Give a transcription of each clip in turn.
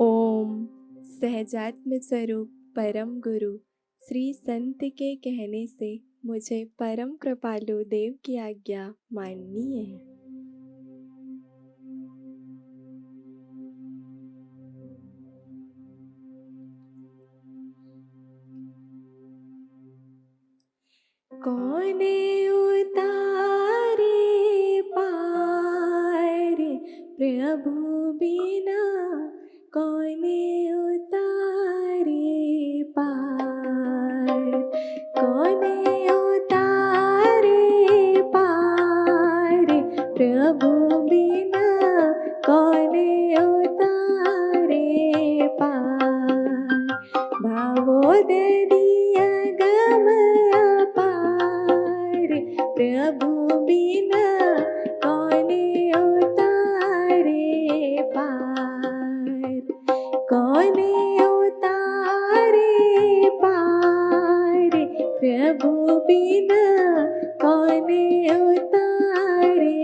ओम सहजात्म स्वरूप परम गुरु श्री संत के कहने से मुझे परम कृपालु देव की आज्ञा माननी है। कौन उतारे पार प्रभु बिना, कौन उतारे पार, कौन उतारे पार प्रभु बिना, कौन उतारे पार। भावोदरिया गम अपार प्रभु बिना, कौन उतारे पार, कौन उतारे पार प्रभु बिना, कौन उतारे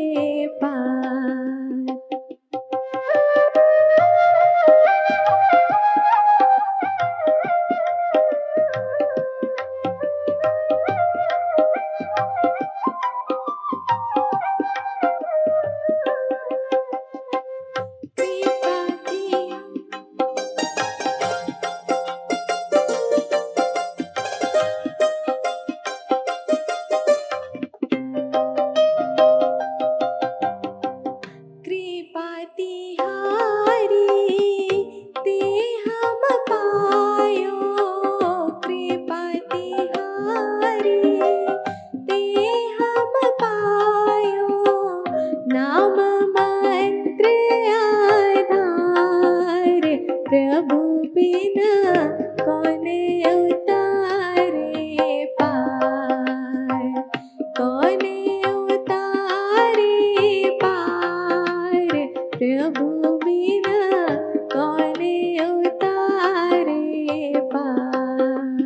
पार। कृपा तिहारी ते हम पायो, कृपा तिहारी ते हम पायो, नाम मंत्र आधार प्रभु बिना, कौन उतारे पार, कौन उतारे पार प्रभु बिना, कौन उतारे पार।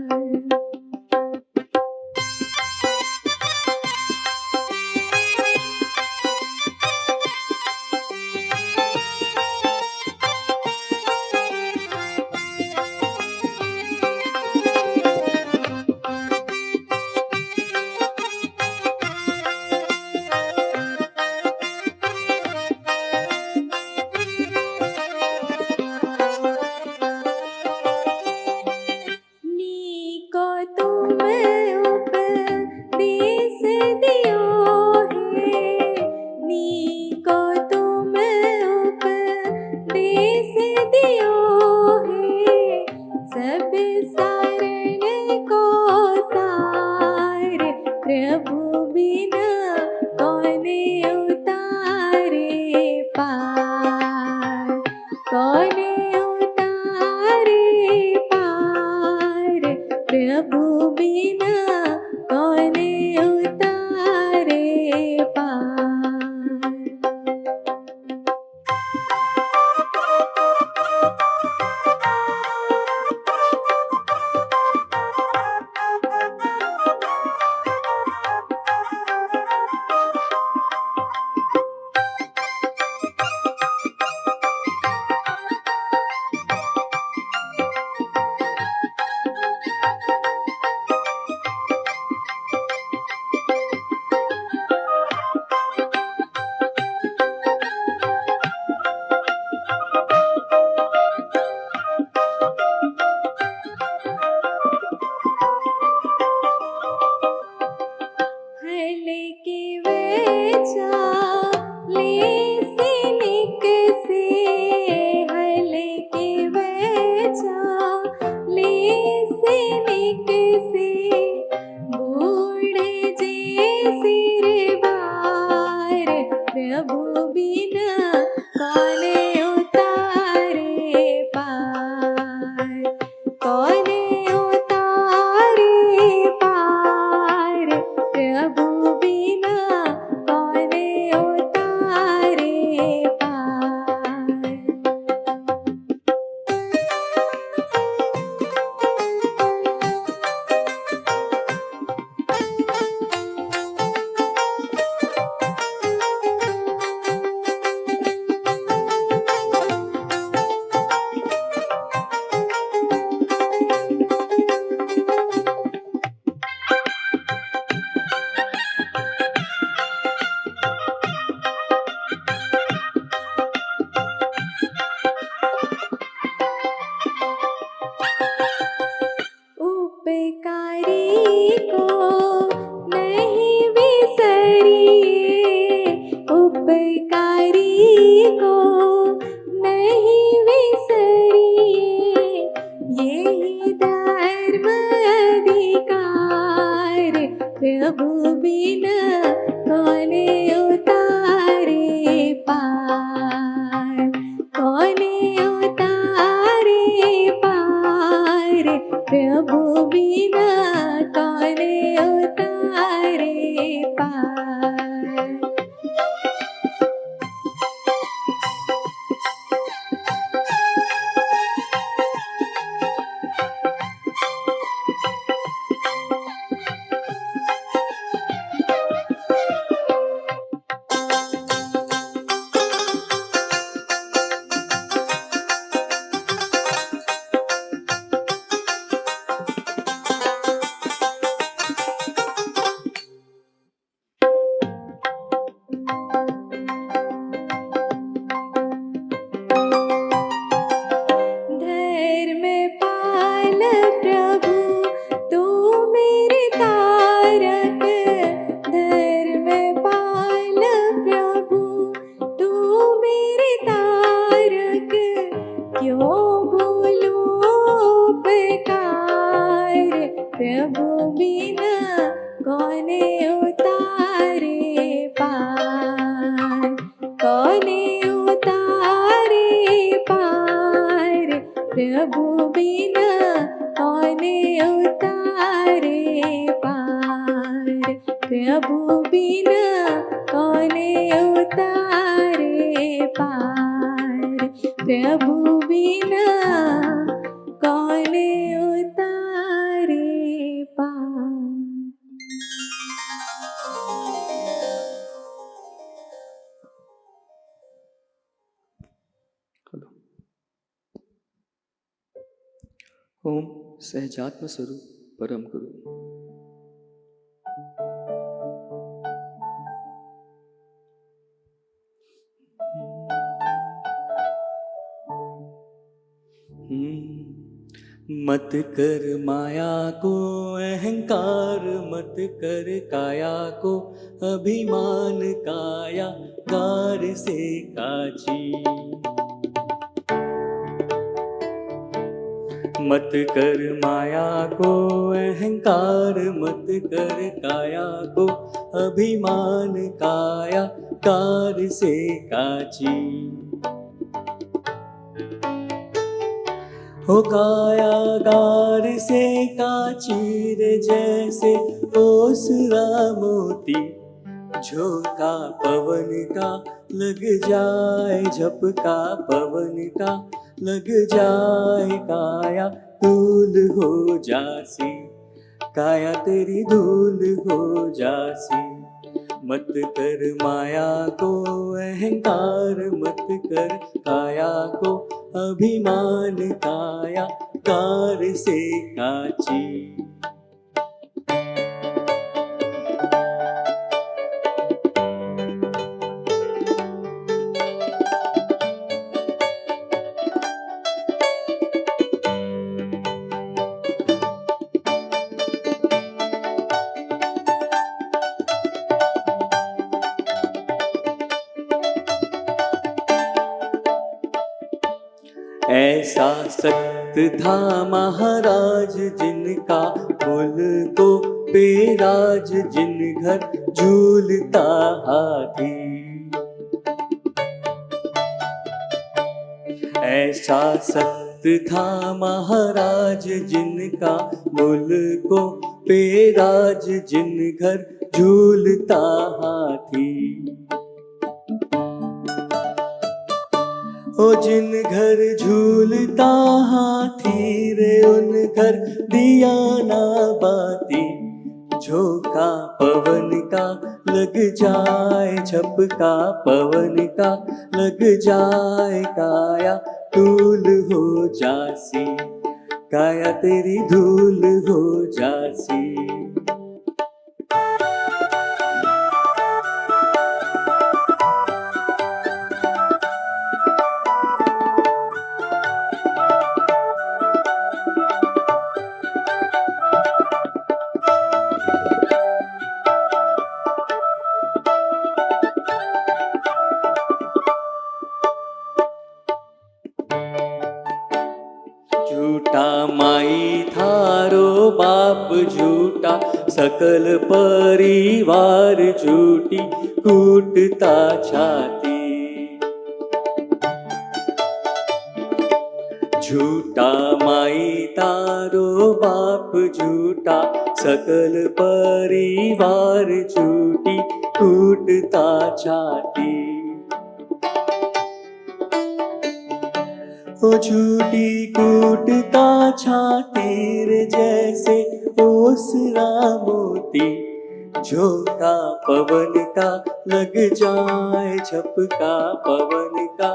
नीको तुम उपदेश दियो है, नीको तुम उपदेश दियो है, सब सारण को सार प्रभु बिना, कौन उतारे पार, कौन उतारे पार प्रभु बिना, कौन उतारे पार। हल्के वेचा ले सिनिक से, हल्के वेचा ले सिनिक से, बूढ़े जे सिर बार प्रभु बिना, कौन उतारे पार, कौन उतारे पार प्रभु बिना, कौन उतारे धर्म पाल प्रभु तू मेरे तारक, धर्म पाल प्रभु तू मेरे तारक, क्यों बोलूं उपकार, प्रभु बिना कौन उतारे पार, कौन उतारे पार, प्रभु बिना कौन उतारे पार, प्रभु बिना कौन उतारे पार, प्रभु बिना कौन उतारे पार। ओम सहजात्म स्वरूप परम गुरु। मत कर माया को अहंकार, मत कर काया को अभिमान, काया कार से काची। मत कर माया को अहंकार, मत कर काया को अभिमान, काया कार से काची। हो कायागार से काचीर जैसे ओसरा मोती, झोंका पवन का लग जाए, झपका पवन का लग जाए, काया धूल हो जासी, काया तेरी धूल हो जासी। मत कर माया को अहंकार, मत कर काया को अभिमान, काया कार से काची। ऐसा सख्त था महाराज जिनका मुल्क को पेराज, जिन घर झूलता हाथी। ऐसा सख्त था महाराज जिनका मुल्क को पेराज, जिन घर झूलता हाथी। ओ जिन घर झूलता हाथी रे, उन घर दिया ना बाती, झोंका पवन का लग जाए, झपका पवन का लग जाए, काया धूल हो जासी, काया तेरी धूल हो जासी। झूठा माई थारो बाप झूठा, सकल परिवार झूठी कूटता छाती। झूठा माई तारो बाप झूठा, सकल परिवार झूठी कूटता छाती। ओ झूठी कूटता छाती रे, जैसे ओसरा मोती, झोंका पवन का लग जाए, झपका पवन का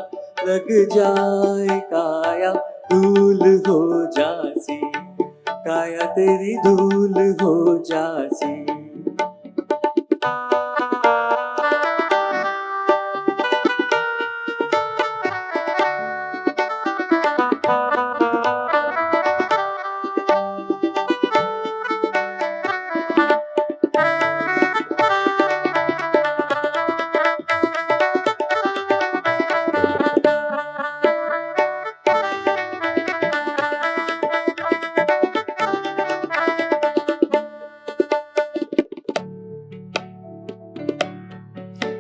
लग जाए, काया धूल हो जासी, काया तेरी धूल हो जासी।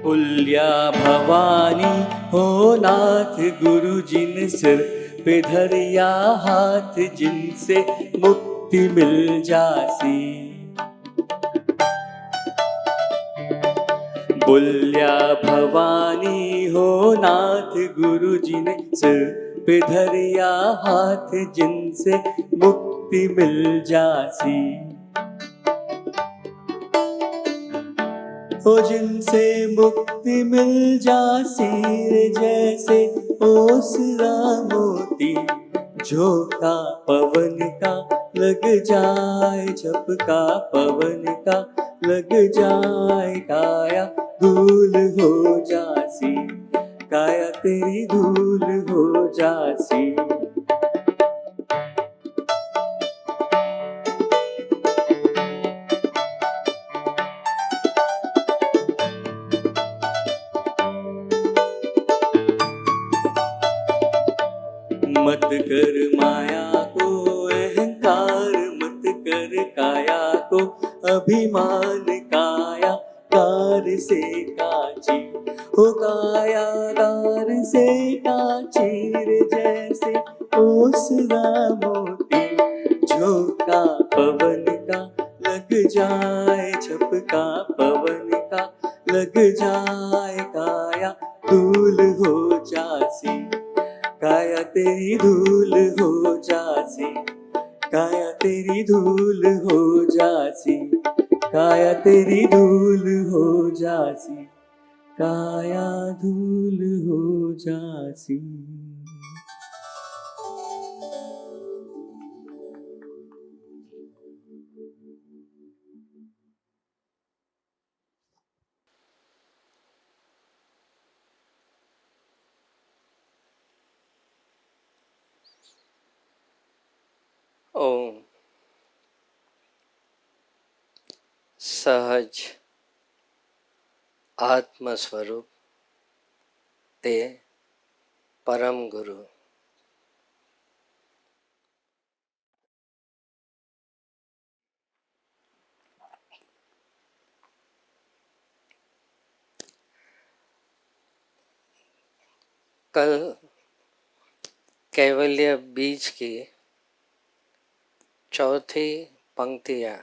कुल्या भवानी हो नाथ गुरु जिन सिर पे धरिया हाथ, जिनसे मुक्ति मिल जासी। बुल्या भवानी हो नाथ गुरु जिन सिर पे धरिया हाथ, जिनसे मुक्ति मिल जासी। हो जिनसे मुक्ति मिल जासी रे, जैसे ओसरा मोती झोंका पवन का लग जाए, झपका पवन का लग जाए। काया धूल हो जासी, काया तेरी धूल हो जासी। मत कर माया को अहंकार, मत कर काया को अभिमान। काया दार से काची हो, काया दार से काची रे, जैसे ओसरा मोती झोंका पवन का लग जाए, झपका पवन का लग जाए। काया धूल हो जासी, काया तेरी धूल हो जासी, काया तेरी धूल हो जासी, काया तेरी धूल हो जासी, काया धूल हो जासी। ओम सहज आत्म स्वरूप ते परम गुरु। कल कैवल्य बीज की चौथी पंक्तियाँ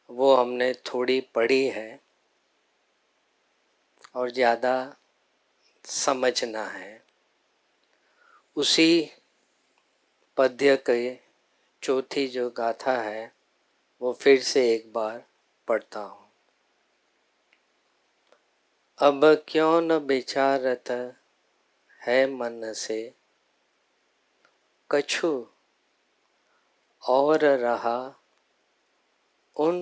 वो हमने थोड़ी पढ़ी है और ज़्यादा समझना है। उसी पद्य के चौथी जो गाथा है वो फिर से एक बार पढ़ता हूँ। अब क्यों न विचारत है मन से, कछु और रहा उन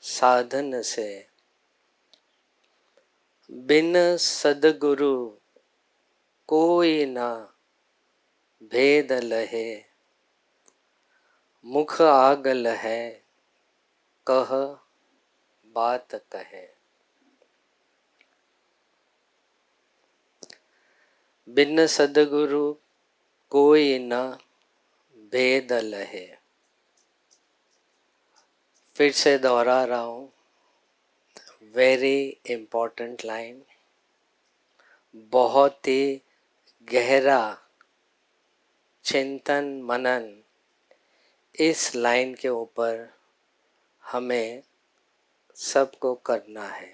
साधन से। बिन सद्गुरु कोई ना भेद लहे, मुख आगल है कह बात कहे। बिन सद्गुरु कोई न भेद लहे। फिर से दोहरा रहा हूँ, वेरी इम्पोर्टेंट लाइन, बहुत ही गहरा चिंतन मनन इस लाइन के ऊपर हमें सबको करना है।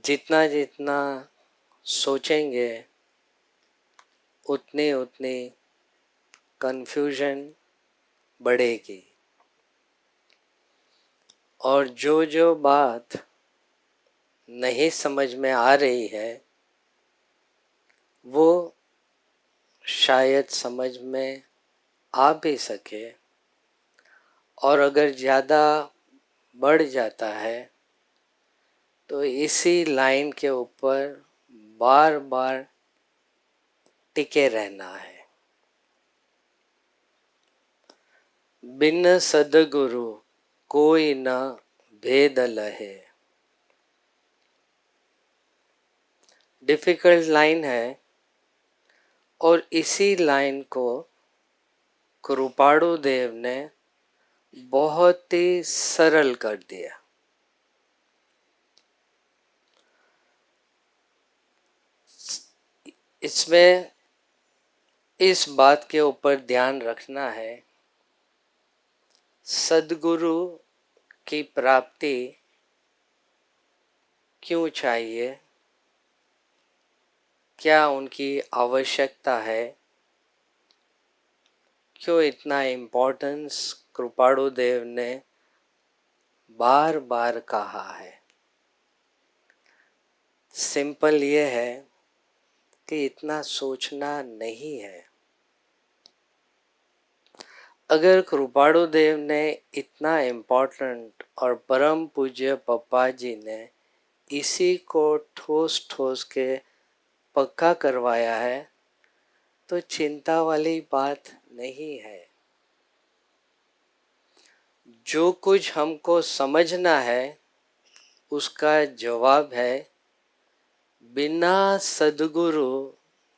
जितना जितना सोचेंगे उतनी उतनी कन्फ्यूजन बढ़ेगी, और जो जो बात नहीं समझ में आ रही है वो शायद समझ में आ भी सके, और अगर ज़्यादा बढ़ जाता है तो इसी लाइन के ऊपर बार बार टिके रहना है। बिन सद्गुरु कोई न भेद लहे। डिफिकल्ट लाइन है, और इसी लाइन को कृपाणु देव ने बहुत ही सरल कर दिया। इसमें इस बात के ऊपर ध्यान रखना है, सद्गुरु की प्राप्ति क्यों चाहिए, क्या उनकी आवश्यकता है, क्यों इतना इम्पोर्टेंस कृपाणु देव ने बार बार कहा है। सिंपल ये है कि इतना सोचना नहीं है। अगर कृपाणु देव ने इतना इम्पोर्टेंट और परम पूज्य पप्पा जी ने इसी को ठोस ठोस के पक्का करवाया है तो चिंता वाली बात नहीं है। जो कुछ हमको समझना है उसका जवाब है बिना सद्गुरु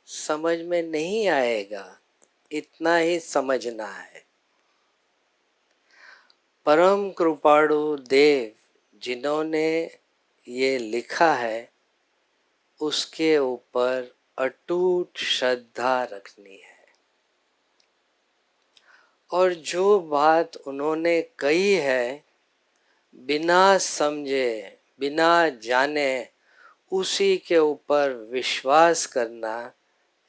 समझ में नहीं आएगा, इतना ही समझना है। परम कृपाणु देव जिन्होंने ये लिखा है उसके ऊपर अटूट श्रद्धा रखनी है, और जो बात उन्होंने कही है बिना समझे बिना जाने उसी के ऊपर विश्वास करना,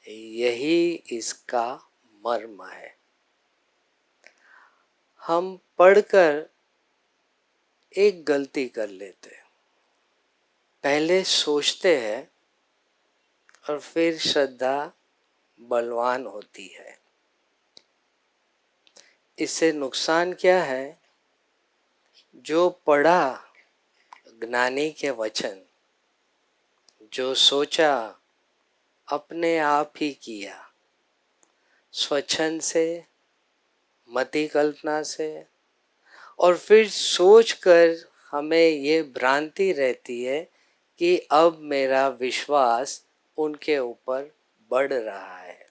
यही इसका मर्म है। हम पढ़कर एक गलती कर लेते हैं, पहले सोचते हैं और फिर श्रद्धा बलवान होती है। इससे नुकसान क्या है? जो पढ़ा ज्ञानी के वचन, जो सोचा अपने आप ही किया, स्वच्छंद से, मति कल्पना से, और फिर सोचकर हमें ये भ्रांति रहती है कि अब मेरा विश्वास उनके ऊपर बढ़ रहा है।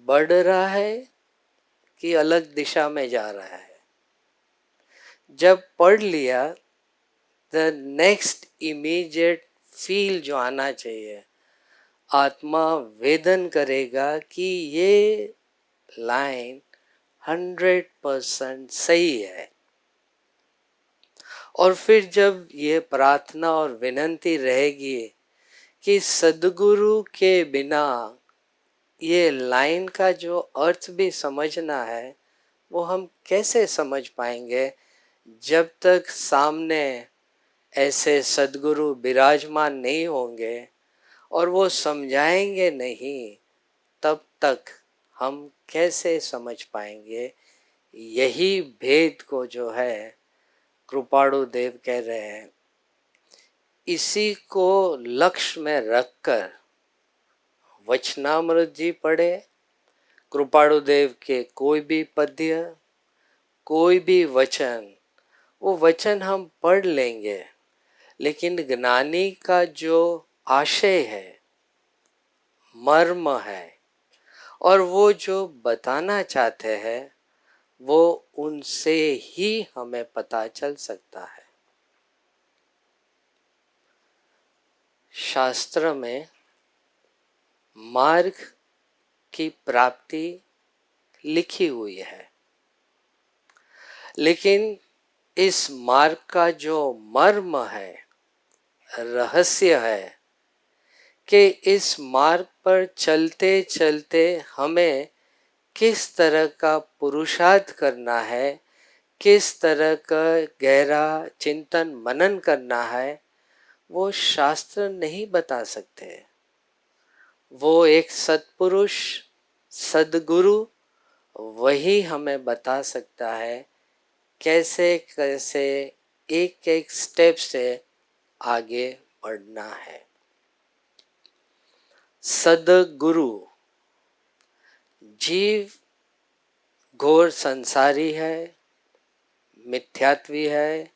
बढ़ रहा है कि अलग दिशा में जा रहा है? जब पढ़ लिया, द नेक्स्ट इमीडिएट फील जो आना चाहिए, आत्मा वेदन करेगा कि ये लाइन 100% सही है। और फिर जब ये प्रार्थना और विनंती रहेगी कि सद्गुरु के बिना ये लाइन का जो अर्थ भी समझना है वो हम कैसे समझ पाएंगे जब तक सामने ऐसे सद्गुरु विराजमान नहीं होंगे और वो समझाएंगे नहीं, तब तक हम कैसे समझ पाएंगे? यही भेद को जो है कृपाणु देव कह रहे हैं, इसी को लक्ष्य में रखकर वचनामृत जी पढ़े, कृपाणु देव के कोई भी पद्य, कोई भी वचन, वो वचन हम पढ़ लेंगे, लेकिन ज्ञानी का जो आशय है, मर्म है, और वो जो बताना चाहते हैं वो उनसे ही हमें पता चल सकता है। शास्त्र में मार्ग की प्राप्ति लिखी हुई है, लेकिन इस मार्ग का जो मर्म है, रहस्य है कि इस मार्ग पर चलते चलते हमें किस तरह का पुरुषार्थ करना है, किस तरह का गहरा चिंतन मनन करना है, वो शास्त्र नहीं बता सकते। वो एक सत्पुरुष, सद्गुरु, वही हमें बता सकता है कैसे कैसे एक एक स्टेप से आगे बढ़ना है। सद्गुरु, जीव घोर संसारी है, मिथ्यात्वी है,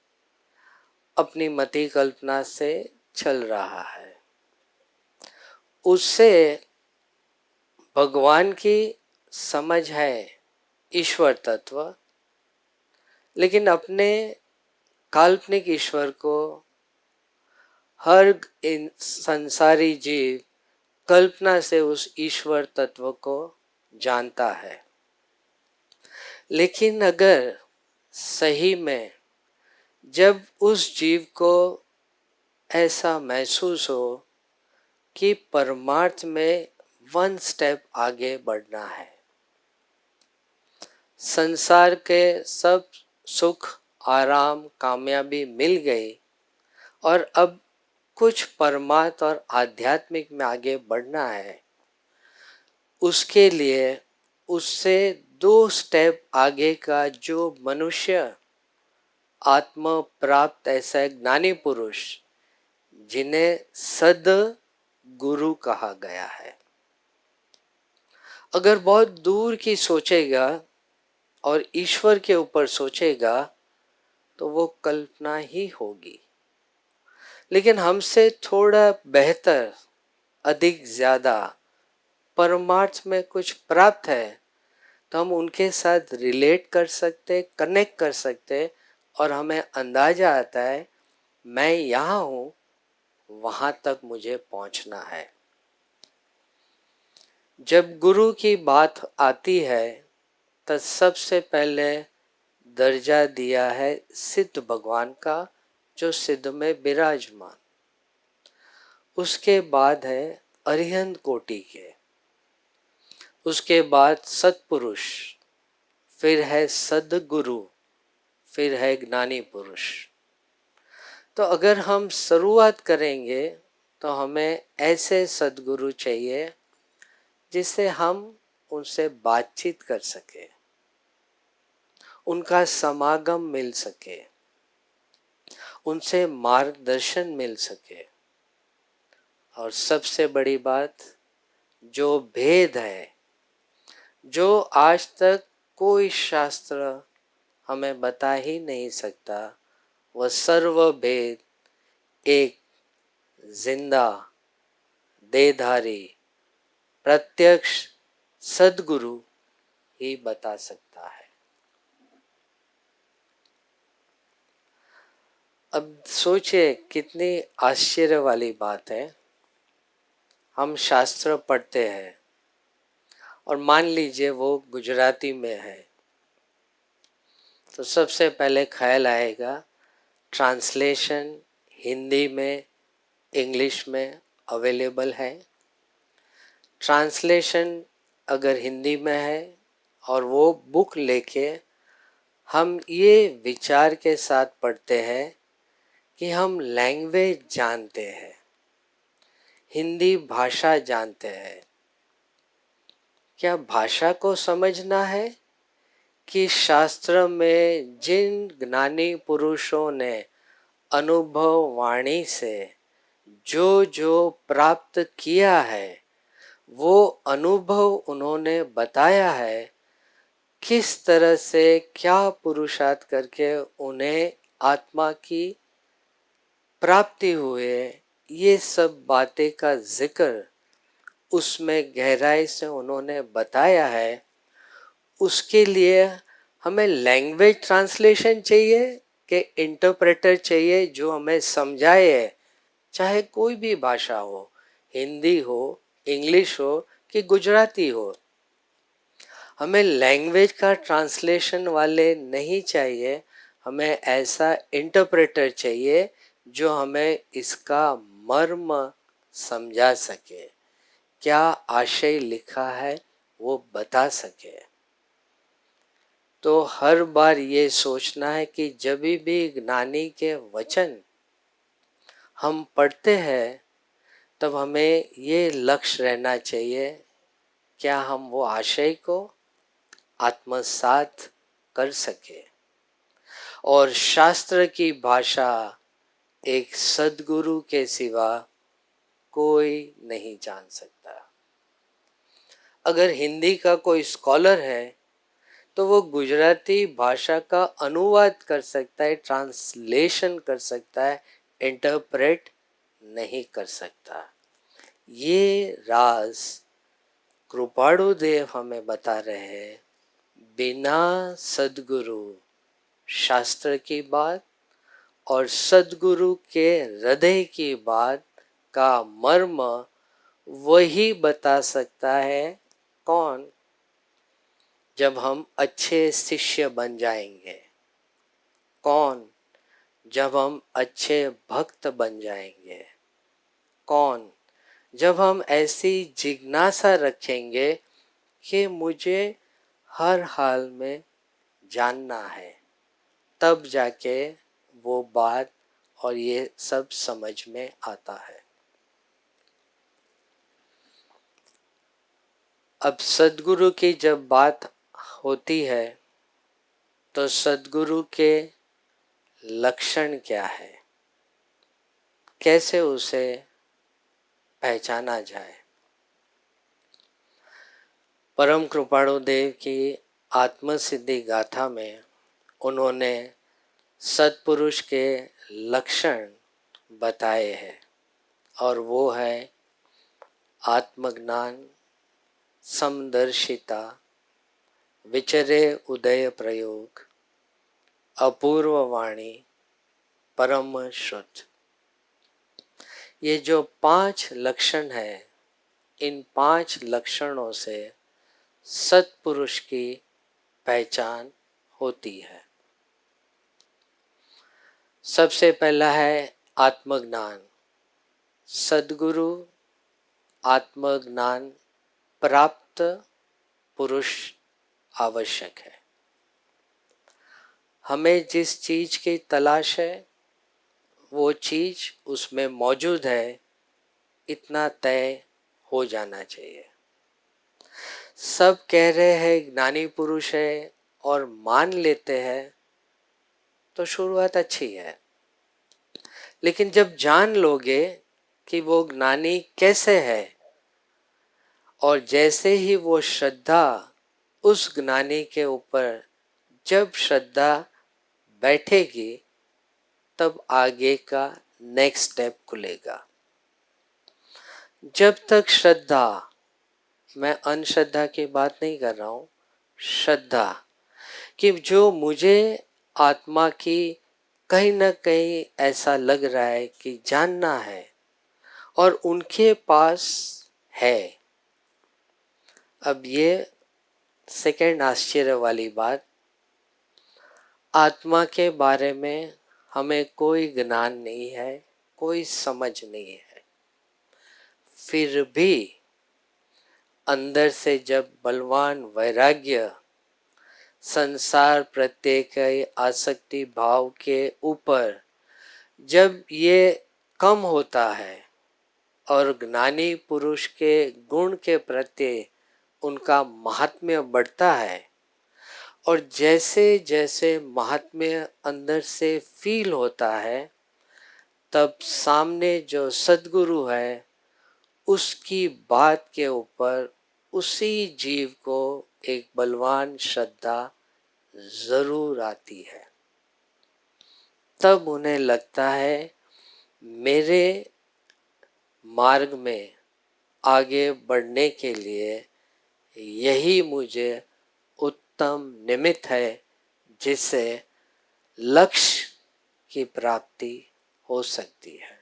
अपनी मति कल्पना से चल रहा है। उससे भगवान की समझ है, ईश्वर तत्व, लेकिन अपने काल्पनिक ईश्वर को हर संसारी जीव कल्पना से उस ईश्वर तत्व को जानता है। लेकिन अगर सही में जब उस जीव को ऐसा महसूस हो कि परमार्थ में वन स्टेप आगे बढ़ना है, संसार के सब सुख आराम कामयाबी मिल गई और अब कुछ परमार्थ और आध्यात्मिक में आगे बढ़ना है, उसके लिए उससे 2 स्टेप आगे का जो मनुष्य आत्म प्राप्त ऐसा ज्ञानी पुरुष जिन्हें सद गुरु कहा गया है, अगर बहुत दूर की सोचेगा और ईश्वर के ऊपर सोचेगा तो वो कल्पना ही होगी। लेकिन हमसे थोड़ा बेहतर, अधिक ज्यादा परमार्थ में कुछ प्राप्त है तो हम उनके साथ रिलेट कर सकते, कनेक्ट कर सकते और हमें अंदाजा आता है मैं यहाँ हूँ, वहाँ तक मुझे पहुँचना है। जब गुरु की बात आती है तो सबसे पहले दर्जा दिया है सिद्ध भगवान का, जो सिद्ध में विराजमान। उसके बाद है अरिहंत कोटि के, उसके बाद सत्पुरुष, फिर है सद्गुरु, फिर है ज्ञानी पुरुष। तो अगर हम शुरुआत करेंगे तो हमें ऐसे सद्गुरु चाहिए जिससे हम उनसे बातचीत कर सके, उनका समागम मिल सके, उनसे मार्गदर्शन मिल सके। और सबसे बड़ी बात, जो भेद है, जो आज तक कोई शास्त्र हमें बता ही नहीं सकता, वह सर्व भेद एक जिंदा देहधारी प्रत्यक्ष सद्गुरु ही बता सकता है। अब सोचिए कितनी आश्चर्य वाली बात है। हम शास्त्र पढ़ते हैं और मान लीजिए वो गुजराती में है, तो सबसे पहले ख्याल आएगा ट्रांसलेशन हिंदी में, इंग्लिश में अवेलेबल है। ट्रांसलेशन अगर हिंदी में है और वो बुक लेके हम ये विचार के साथ पढ़ते हैं कि हम लैंग्वेज जानते हैं, हिंदी भाषा जानते हैं। क्या भाषा को समझना है कि शास्त्र में जिन ज्ञानी पुरुषों ने अनुभव वाणी से जो जो प्राप्त किया है, वो अनुभव उन्होंने बताया है, किस तरह से क्या पुरुषार्थ करके उन्हें आत्मा की प्राप्ति हुए, ये सब बातें का जिक्र उसमें गहराई से उन्होंने बताया है। उसके लिए हमें लैंग्वेज ट्रांसलेशन चाहिए कि इंटरप्रेटर चाहिए जो हमें समझाए, चाहे कोई भी भाषा हो, हिंदी हो, इंग्लिश हो कि गुजराती हो। हमें लैंग्वेज का ट्रांसलेशन वाले नहीं चाहिए, हमें ऐसा इंटरप्रेटर चाहिए जो हमें इसका मर्म समझा सके, क्या आशय लिखा है वो बता सके। तो हर बार ये सोचना है कि जब भी ज्ञानी के वचन हम पढ़ते हैं तब हमें ये लक्ष्य रहना चाहिए, क्या हम वो आशय को आत्मसात कर सके। और शास्त्र की भाषा एक सद्गुरु के सिवा कोई नहीं जान सकता। अगर हिंदी का कोई स्कॉलर है तो वो गुजराती भाषा का अनुवाद कर सकता है, ट्रांसलेशन कर सकता है, इंटरप्रेट नहीं कर सकता। ये राज कृपाणु देव हमें बता रहे हैं। बिना सद्गुरु शास्त्र की बात और सद्गुरु के हृदय की बात का मर्म वही बता सकता है। कौन? जब हम अच्छे शिष्य बन जाएंगे। कौन? जब हम अच्छे भक्त बन जाएंगे। कौन? जब हम ऐसी जिज्ञासा रखेंगे कि मुझे हर हाल में जानना है, तब जाके वो बात और ये सब समझ में आता है। अब सद्गुरु की जब बात होती है तो सद्गुरु के लक्षण क्या है, कैसे उसे पहचाना जाए। परम कृपाणु देव की आत्मसिद्धि गाथा में उन्होंने सत्पुरुष के लक्षण बताए हैं, और वो है आत्मज्ञान, समदर्शिता, विचरे उदय प्रयोग, अपूर्व वाणी, परम शुद्ध। ये जो 5 लक्षण है, इन 5 लक्षणों से सत्पुरुष की पहचान होती है। सबसे पहला है आत्मज्ञान। सद्गुरु आत्मज्ञान प्राप्त पुरुष आवश्यक है। हमें जिस चीज की तलाश है वो चीज उसमें मौजूद है, इतना तय हो जाना चाहिए। सब कह रहे हैं ज्ञानी पुरुष है और मान लेते हैं तो शुरुआत अच्छी है, लेकिन जब जान लोगे कि वो ज्ञानी कैसे है, और जैसे ही वो श्रद्धा उस ज्ञानी के ऊपर जब श्रद्धा बैठेगी, तब आगे का नेक्स्ट स्टेप खुलेगा। जब तक श्रद्धा, मैं अंधश्रद्धा की बात नहीं कर रहा हूं, श्रद्धा कि जो मुझे आत्मा की कहीं ना कहीं ऐसा लग रहा है कि जानना है और उनके पास है। अब ये सेकंड आश्चर्य वाली बात, आत्मा के बारे में हमें कोई ज्ञान नहीं है, कोई समझ नहीं है, फिर भी अंदर से जब बलवान वैराग्य संसार प्रत्येक आसक्ति भाव के ऊपर जब ये कम होता है और ज्ञानी पुरुष के गुण के प्रति उनका महात्म्य बढ़ता है, और जैसे जैसे महात्म्य अंदर से फील होता है, तब सामने जो सद्गुरु है उसकी बात के ऊपर उसी जीव को एक बलवान श्रद्धा जरूर आती है। तब उन्हें लगता है मेरे मार्ग में आगे बढ़ने के लिए यही मुझे उत्तम निमित्त है जिससे लक्ष्य की प्राप्ति हो सकती है।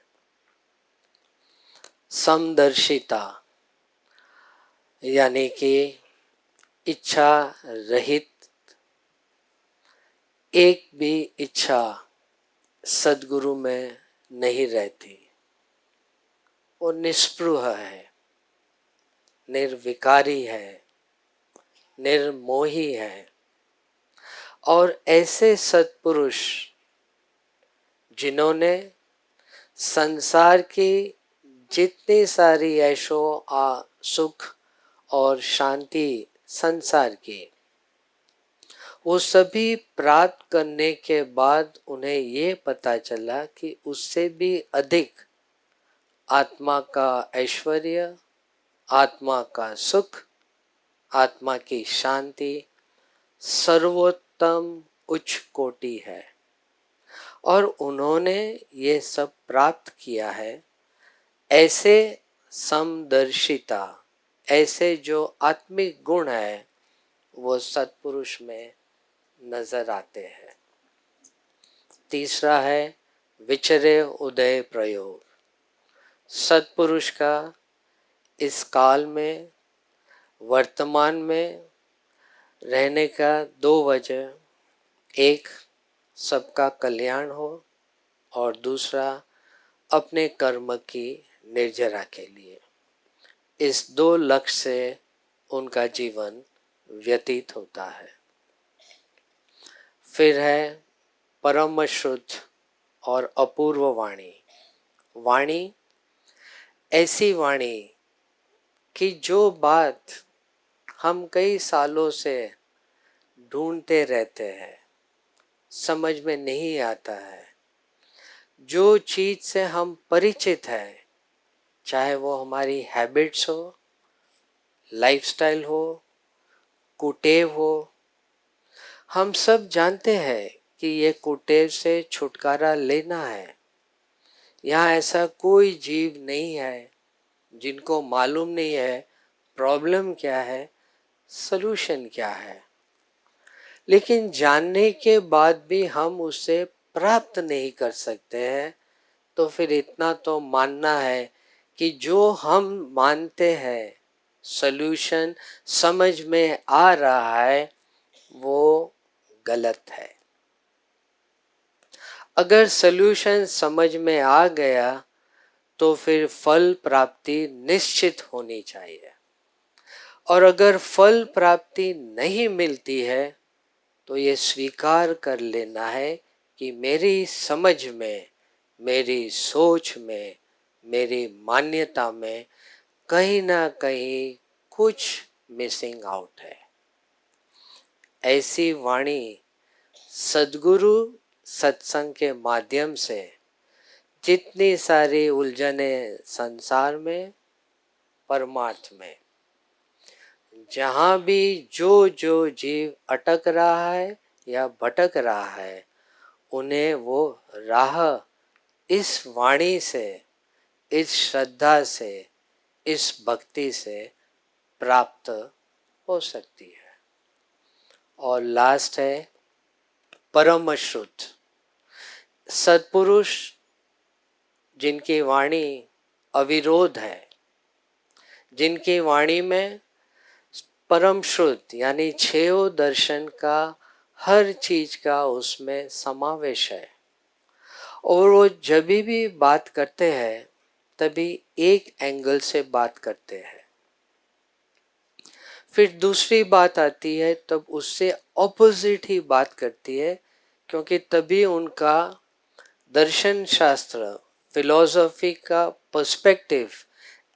समदर्शिता यानी कि इच्छा रहित, एक भी इच्छा सद्गुरु में नहीं रहती। वो निस्पृह है, निर्विकारी है, निर्मोही है। और ऐसे सत्पुरुष जिन्होंने संसार की जितनी सारी ऐशो सुख और शांति संसार की, वो सभी प्राप्त करने के बाद उन्हें ये पता चला कि उससे भी अधिक आत्मा का ऐश्वर्य, आत्मा का सुख, आत्मा की शांति सर्वोत्तम उच्च कोटि है, और उन्होंने ये सब प्राप्त किया है। ऐसे समदर्शिता, ऐसे जो आत्मिक गुण है वो सत्पुरुष में नजर आते हैं। तीसरा है विचरे उदय प्रयोग। सत्पुरुष का इस काल में, वर्तमान में रहने का दो वजह, एक सबका कल्याण हो और दूसरा अपने कर्म की निर्जरा के लिए। इस दो लक्ष्य से उनका जीवन व्यतीत होता है। फिर है परम शुद्ध और अपूर्व वाणी। वाणी ऐसी वाणी कि जो बात हम कई सालों से ढूंढते रहते हैं, समझ में नहीं आता है, जो चीज से हम परिचित हैं, चाहे वो हमारी हैबिट्स हो, लाइफस्टाइल हो, कुटेव हो, हम सब जानते हैं कि ये कुटेव से छुटकारा लेना है। यहाँ ऐसा कोई जीव नहीं है जिनको मालूम नहीं है प्रॉब्लम क्या है, सलूशन क्या है। लेकिन जानने के बाद भी हम उसे प्राप्त नहीं कर सकते हैं, तो फिर इतना तो मानना है कि जो हम मानते हैं सॉल्यूशन समझ में आ रहा है वो गलत है। अगर सॉल्यूशन समझ में आ गया तो फिर फल प्राप्ति निश्चित होनी चाहिए, और अगर फल प्राप्ति नहीं मिलती है तो ये स्वीकार कर लेना है कि मेरी समझ में, मेरी सोच में, मेरी मान्यता में कहीं ना कहीं कुछ मिसिंग आउट है। ऐसी वाणी सद्गुरु सत्संग के माध्यम से जितनी सारी उलझने संसार में, परमार्थ में, जहाँ भी जो जो जीव अटक रहा है या भटक रहा है, उन्हें वो राह इस वाणी से, इस श्रद्धा से, इस भक्ति से प्राप्त हो सकती है। और लास्ट है परम शुद्ध। सत्पुरुष जिनकी वाणी अविरोध है, जिनकी वाणी में परम शुद्ध यानी छयों दर्शन का हर चीज का उसमें समावेश है, और वो जब भी बात करते हैं तभी एक एंगल से बात करते हैं। फिर दूसरी बात आती है तब उससे ऑपोजिट ही बात करती है, क्योंकि तभी उनका दर्शन शास्त्र, फिलॉसफी का पर्सपेक्टिव,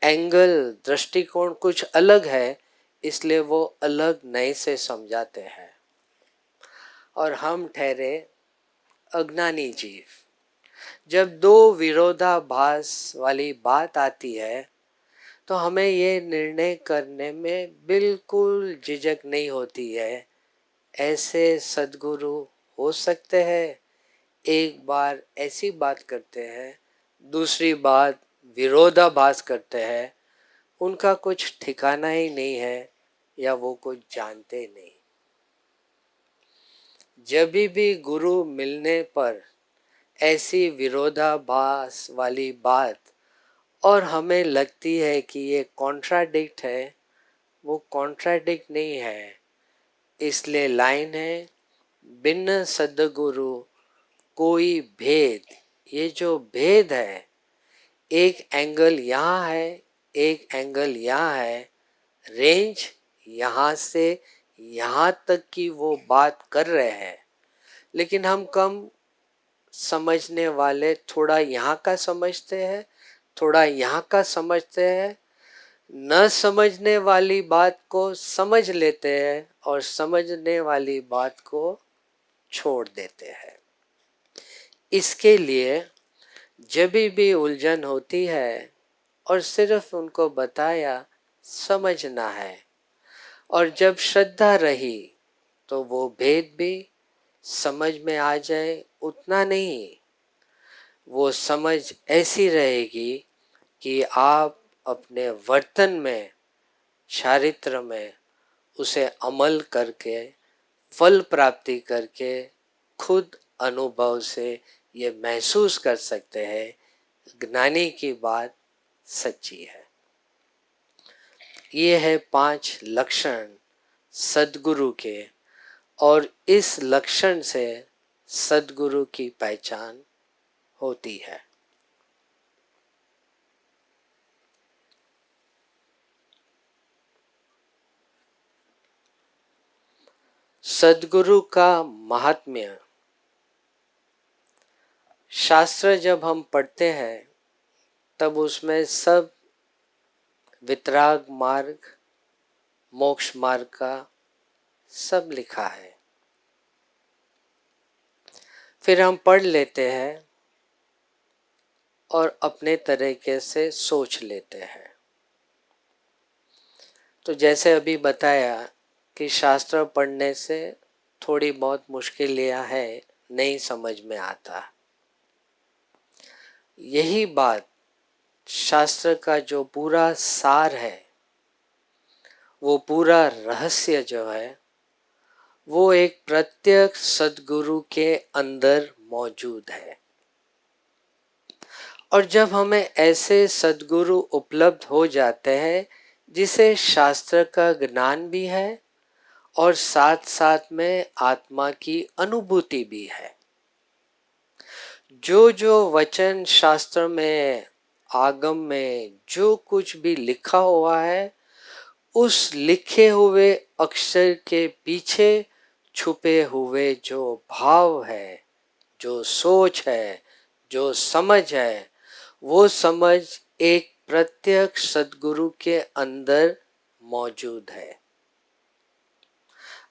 एंगल, दृष्टिकोण कुछ अलग है, इसलिए वो अलग नए से समझाते हैं। और हम ठहरे अज्ञानी जीव। जब दो विरोधाभास वाली बात आती है तो हमें ये निर्णय करने में बिल्कुल झिझक नहीं होती है, ऐसे सद्गुरु हो सकते हैं। एक बार ऐसी बात करते हैं, दूसरी बात विरोधाभास करते हैं, उनका कुछ ठिकाना ही नहीं है या वो कुछ जानते नहीं। जब भी गुरु मिलने पर ऐसी विरोधाभास वाली बात और हमें लगती है कि ये कॉन्ट्राडिक्ट है, वो कॉन्ट्राडिक्ट नहीं है। इसलिए लाइन है, बिन सद्गुरु कोई भेद। ये जो भेद है, एक एंगल यहाँ है, एक एंगल यहाँ है, रेंज यहाँ से यहाँ तक की वो बात कर रहे हैं, लेकिन हम कम समझने वाले थोड़ा यहाँ का समझते हैं, थोड़ा यहाँ का समझते हैं, न समझने वाली बात को समझ लेते हैं और समझने वाली बात को छोड़ देते हैं। इसके लिए जब भी उलझन होती है और सिर्फ उनको बताया समझना है, और जब श्रद्धा रही तो वो भेद भी समझ में आ जाए उतना नहीं, वो समझ ऐसी रहेगी कि आप अपने वर्तन में, चारित्र में उसे अमल करके, फल प्राप्ति करके खुद अनुभव से ये महसूस कर सकते हैं ज्ञानी की बात सच्ची है। ये है 5 लक्षण सद्गुरु के, और इस लक्षण से सद्गुरु की पहचान होती है। सद्गुरु का महात्म्य। शास्त्र जब हम पढ़ते हैं तब उसमें सब वितराग मार्ग, मोक्ष मार्ग का सब लिखा है। फिर हम पढ़ लेते हैं और अपने तरीके से सोच लेते हैं। तो जैसे अभी बताया कि शास्त्र पढ़ने से थोड़ी बहुत मुश्किलें हैं, नहीं समझ में आता। यही बात शास्त्र का जो पूरा सार है, वो पूरा रहस्य जो है, वो एक प्रत्यक्ष सद्गुरु के अंदर मौजूद है। और जब हमें ऐसे सद्गुरु उपलब्ध हो जाते हैं जिसे शास्त्र का ज्ञान भी है और साथ साथ में आत्मा की अनुभूति भी है, जो जो वचन शास्त्र में, आगम में जो कुछ भी लिखा हुआ है, उस लिखे हुए अक्षर के पीछे छुपे हुए जो भाव है, जो सोच है, जो समझ है, वो समझ एक प्रत्यक्ष सद्गुरु के अंदर मौजूद है।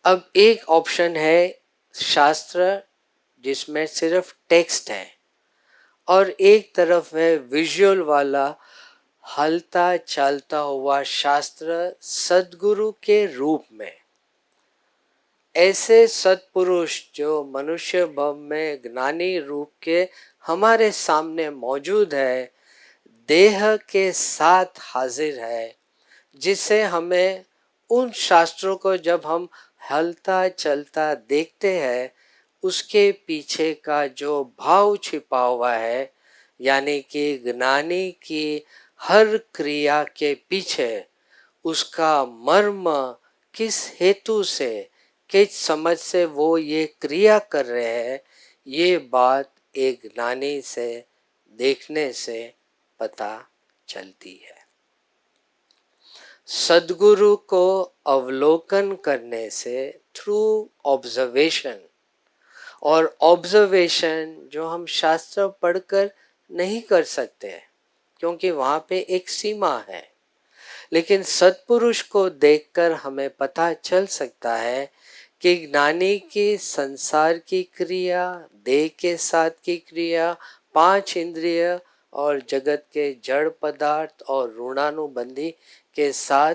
अब एक ऑप्शन है शास्त्र जिसमें सिर्फ टेक्स्ट है, और एक तरफ है विजुअल वाला हलता चलता हुआ शास्त्र सद्गुरु के रूप में। ऐसे सत्पुरुष जो मनुष्य भव में ज्ञानी रूप के हमारे सामने मौजूद है, देह के साथ हाजिर है, जिससे हमें उन शास्त्रों को जब हम हलता चलता देखते हैं, उसके पीछे का जो भाव छिपा हुआ है, यानी कि ज्ञानी की हर क्रिया के पीछे उसका मर्म किस हेतु से, किस समझ से वो ये क्रिया कर रहे हैं, ये बात एक ज्ञानी से देखने से पता चलती है। सद्गुरु को अवलोकन करने से थ्रू ऑब्जर्वेशन, और ऑब्जर्वेशन जो हम शास्त्र पढ़कर नहीं कर सकते क्योंकि वहाँ पे एक सीमा है, लेकिन सत्पुरुष को देखकर हमें पता चल सकता है कि ज्ञानी की संसार की क्रिया, देह के साथ की क्रिया, 5 इंद्रिय और जगत के जड़ पदार्थ और ऋणानुबंधी के साथ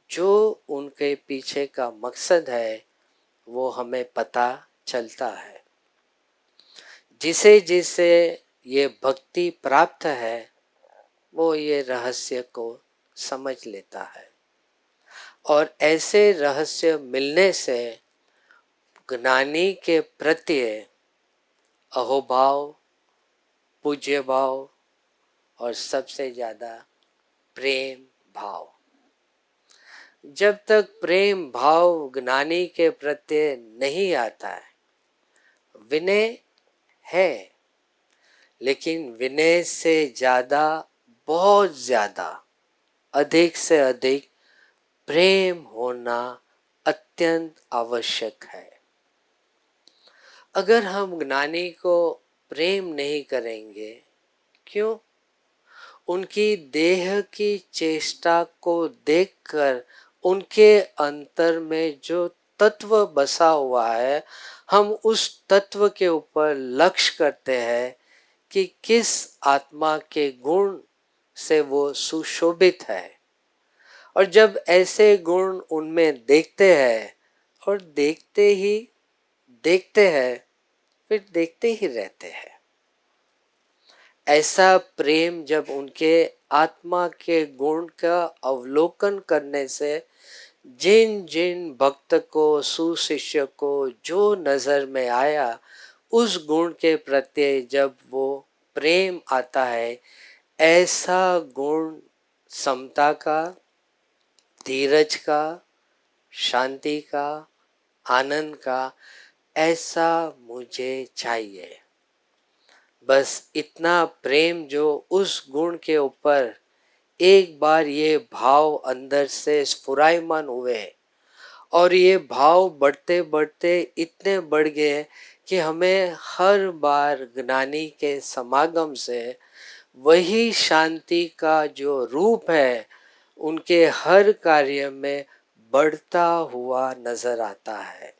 जो उनके पीछे का मकसद है, वो हमें पता चलता है। जिसे जिसे ये भक्ति प्राप्त है, वो ये रहस्य को समझ लेता है, और ऐसे रहस्य मिलने से ज्ञानी के प्रति अहोभाव, पूज्य भाव और सबसे ज्यादा प्रेम भाव। जब तक प्रेम भाव ज्ञानी के प्रति नहीं आता है, विनय है, लेकिन विनय से ज्यादा, बहुत ज्यादा, अधिक से अधिक प्रेम होना अत्यंत आवश्यक है। अगर हम ज्ञानी को प्रेम नहीं करेंगे, क्यों? उनकी देह की चेष्टा को देखकर उनके अंतर में जो तत्व बसा हुआ है, हम उस तत्व के ऊपर लक्ष्य करते हैं कि किस आत्मा के गुण से वो सुशोभित है। और जब ऐसे गुण उनमें देखते हैं, और देखते हैं, फिर देखते ही रहते हैं। ऐसा प्रेम जब उनके आत्मा के गुण का अवलोकन करने से जिन जिन भक्त को, सुशिष्य को जो नजर में आया, उस गुण के प्रति जब वो प्रेम आता है, ऐसा गुण समता का, धीरज का, शांति का, आनंद का, ऐसा मुझे चाहिए। बस इतना प्रेम जो उस गुण के ऊपर एक बार ये भाव अंदर से स्फुरायमान हुए और ये भाव बढ़ते बढ़ते इतने बढ़ गए कि हमें हर बार ज्ञानी के समागम से वही शांति का जो रूप है उनके हर कार्य में बढ़ता हुआ नजर आता है।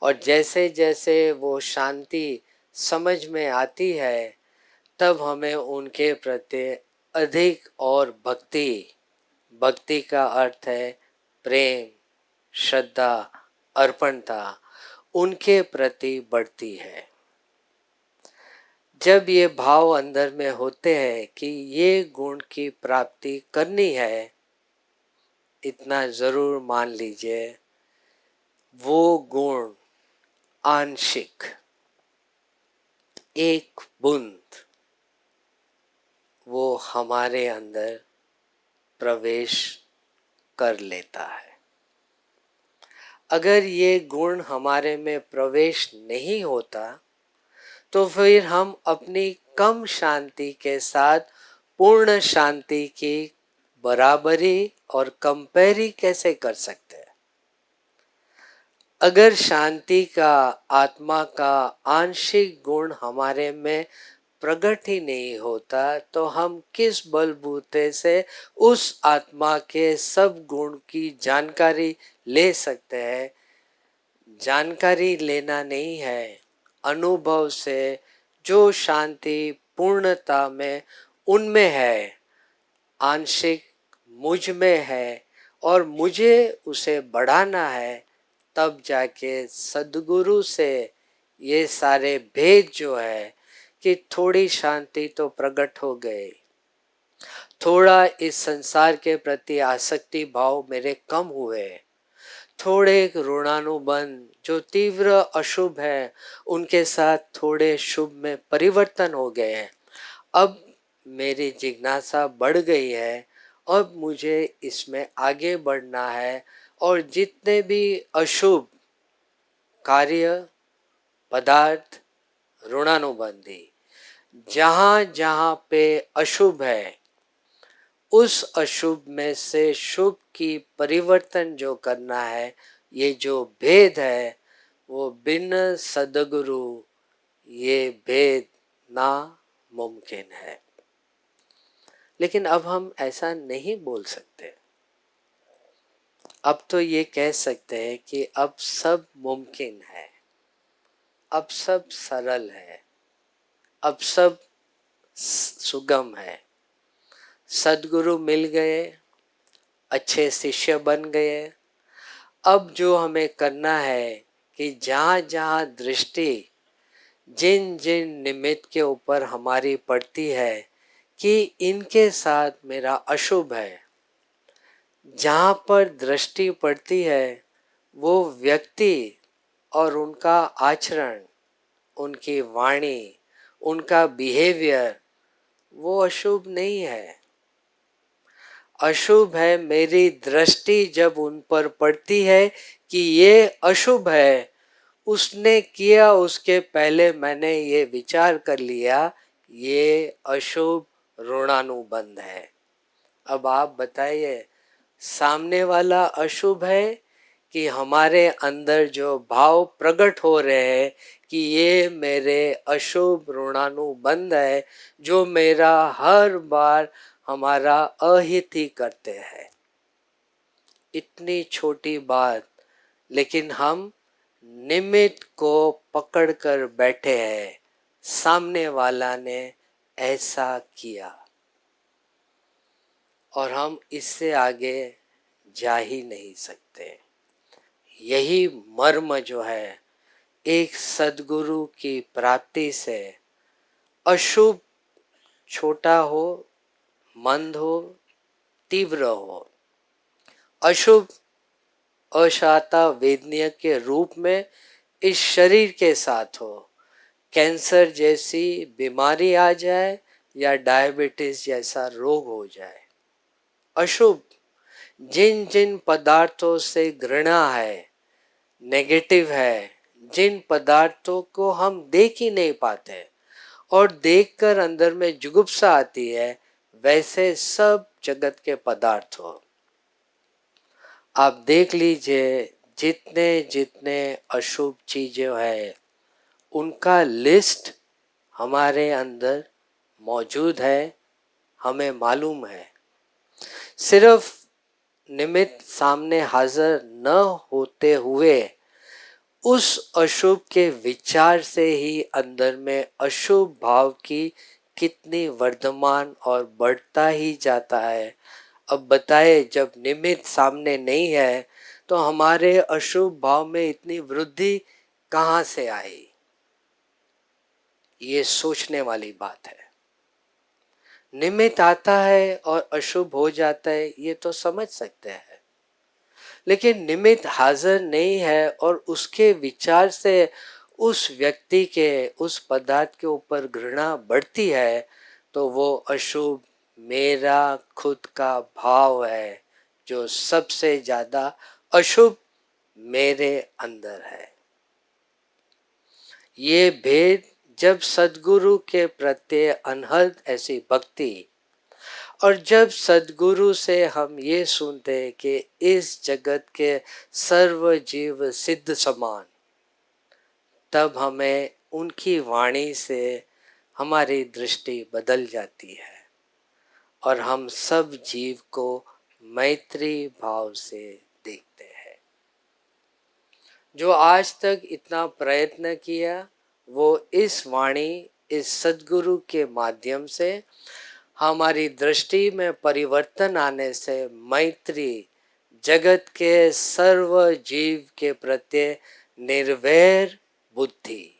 और जैसे जैसे वो शांति समझ में आती है तब हमें उनके प्रति अधिक और भक्ति, भक्ति का अर्थ है प्रेम, श्रद्धा, अर्पणता उनके प्रति बढ़ती है। जब ये भाव अंदर में होते हैं कि ये गुण की प्राप्ति करनी है, इतना जरूर मान लीजिए वो गुण आंशिक, एक बूंद वो हमारे अंदर प्रवेश कर लेता है। अगर ये गुण हमारे में प्रवेश नहीं होता तो फिर हम अपनी कम शांति के साथ पूर्ण शांति की बराबरी और कंपेरी कैसे कर सकते हैं। अगर शांति का, आत्मा का आंशिक गुण हमारे में प्रकट ही नहीं होता तो हम किस बलबूते से उस आत्मा के सब गुण की जानकारी ले सकते हैं। जानकारी लेना नहीं है, अनुभव से जो शांति पूर्णता में उनमें है, आंशिक मुझ में है और मुझे उसे बढ़ाना है, तब जाके सद्गुरु से ये सारे भेद जो है कि थोड़ी शांति तो प्रकट हो गई, थोड़ा इस संसार के प्रति आसक्ति भाव मेरे कम हुए, थोड़े ऋणानुबंध जो तीव्र अशुभ है उनके साथ थोड़े शुभ में परिवर्तन हो गए हैं। अब मेरी जिज्ञासा बढ़ गई है, अब मुझे इसमें आगे बढ़ना है और जितने भी अशुभ कार्य, पदार्थ, ऋणानुबंधी जहाँ जहाँ पे अशुभ है उस अशुभ में से शुभ की परिवर्तन जो करना है, ये जो भेद है वो बिन सद्गुरु ये भेद नामुमकिन है। लेकिन अब हम ऐसा नहीं बोल सकते। अब तो ये कह सकते हैं कि अब सब मुमकिन है, अब सब सरल है, अब सब सुगम है। सद्गुरु मिल गए, अच्छे शिष्य बन गए। अब जो हमें करना है कि जहाँ जहाँ दृष्टि जिन जिन निमित्त के ऊपर हमारी पड़ती है कि इनके साथ मेरा अशुभ है, जहाँ पर दृष्टि पड़ती है वो व्यक्ति और उनका आचरण, उनकी वाणी, उनका बिहेवियर वो अशुभ नहीं है। अशुभ है मेरी दृष्टि जब उन पर पड़ती है कि ये अशुभ है, उसने किया उसके पहले मैंने ये विचार कर लिया ये अशुभ ऋणानुबंध है। अब आप बताइए सामने वाला अशुभ है कि हमारे अंदर जो भाव प्रकट हो रहे हैं कि ये मेरे अशुभ ऋणानुबंध है जो मेरा हर बार हमारा अहित ही करते हैं। इतनी छोटी बात, लेकिन हम निमित्त को पकड़ कर बैठे हैं, सामने वाला ने ऐसा किया और हम इससे आगे जा ही नहीं सकते। यही मर्म जो है एक सद्गुरु की प्राप्ति से, अशुभ छोटा हो, मंद हो, तीव्र हो, अशुभ अशाता वेदनीय के रूप में इस शरीर के साथ हो, कैंसर जैसी बीमारी आ जाए या डायबिटीज जैसा रोग हो जाए, अशुभ जिन जिन पदार्थों से घृणा है, नेगेटिव है, जिन पदार्थों को हम देख ही नहीं पाते और देखकर अंदर में जुगुप्सा आती है, वैसे सब जगत के पदार्थ हो। आप देख लीजिए, जितने जितने अशुभ चीजें है उनका लिस्ट हमारे अंदर मौजूद है, हमें मालूम है। सिर्फ निमित्त सामने हाजिर न होते हुए उस अशुभ के विचार से ही अंदर में अशुभ भाव की कितनी वर्धमान और बढ़ता ही जाता है। अब बताए, जब निमित्त सामने नहीं है तो हमारे अशुभ भाव में इतनी वृद्धि कहाँ से आई? ये सोचने वाली बात है। निमित्त आता है और अशुभ हो जाता है, ये तो समझ सकते हैं, लेकिन निमित्त हाजिर नहीं है और उसके विचार से उस व्यक्ति के, उस पदार्थ के ऊपर घृणा बढ़ती है, तो वो अशुभ मेरा खुद का भाव है जो सबसे ज्यादा अशुभ मेरे अंदर है। ये भेद जब सद्गुरु के प्रत्यय अनहद ऐसी भक्ति, और जब सद्गुरु से हम ये सुनते हैं कि इस जगत के सर्व जीव सिद्ध समान, तब हमें उनकी वाणी से हमारी दृष्टि बदल जाती है और हम सब जीव को मैत्री भाव से देखते हैं। जो आज तक इतना प्रयत्न किया, वो इस वाणी, इस सद्गुरु के माध्यम से हमारी दृष्टि में परिवर्तन आने से मैत्री, जगत के सर्व जीव के प्रत्यय निर्वैर बुद्धि,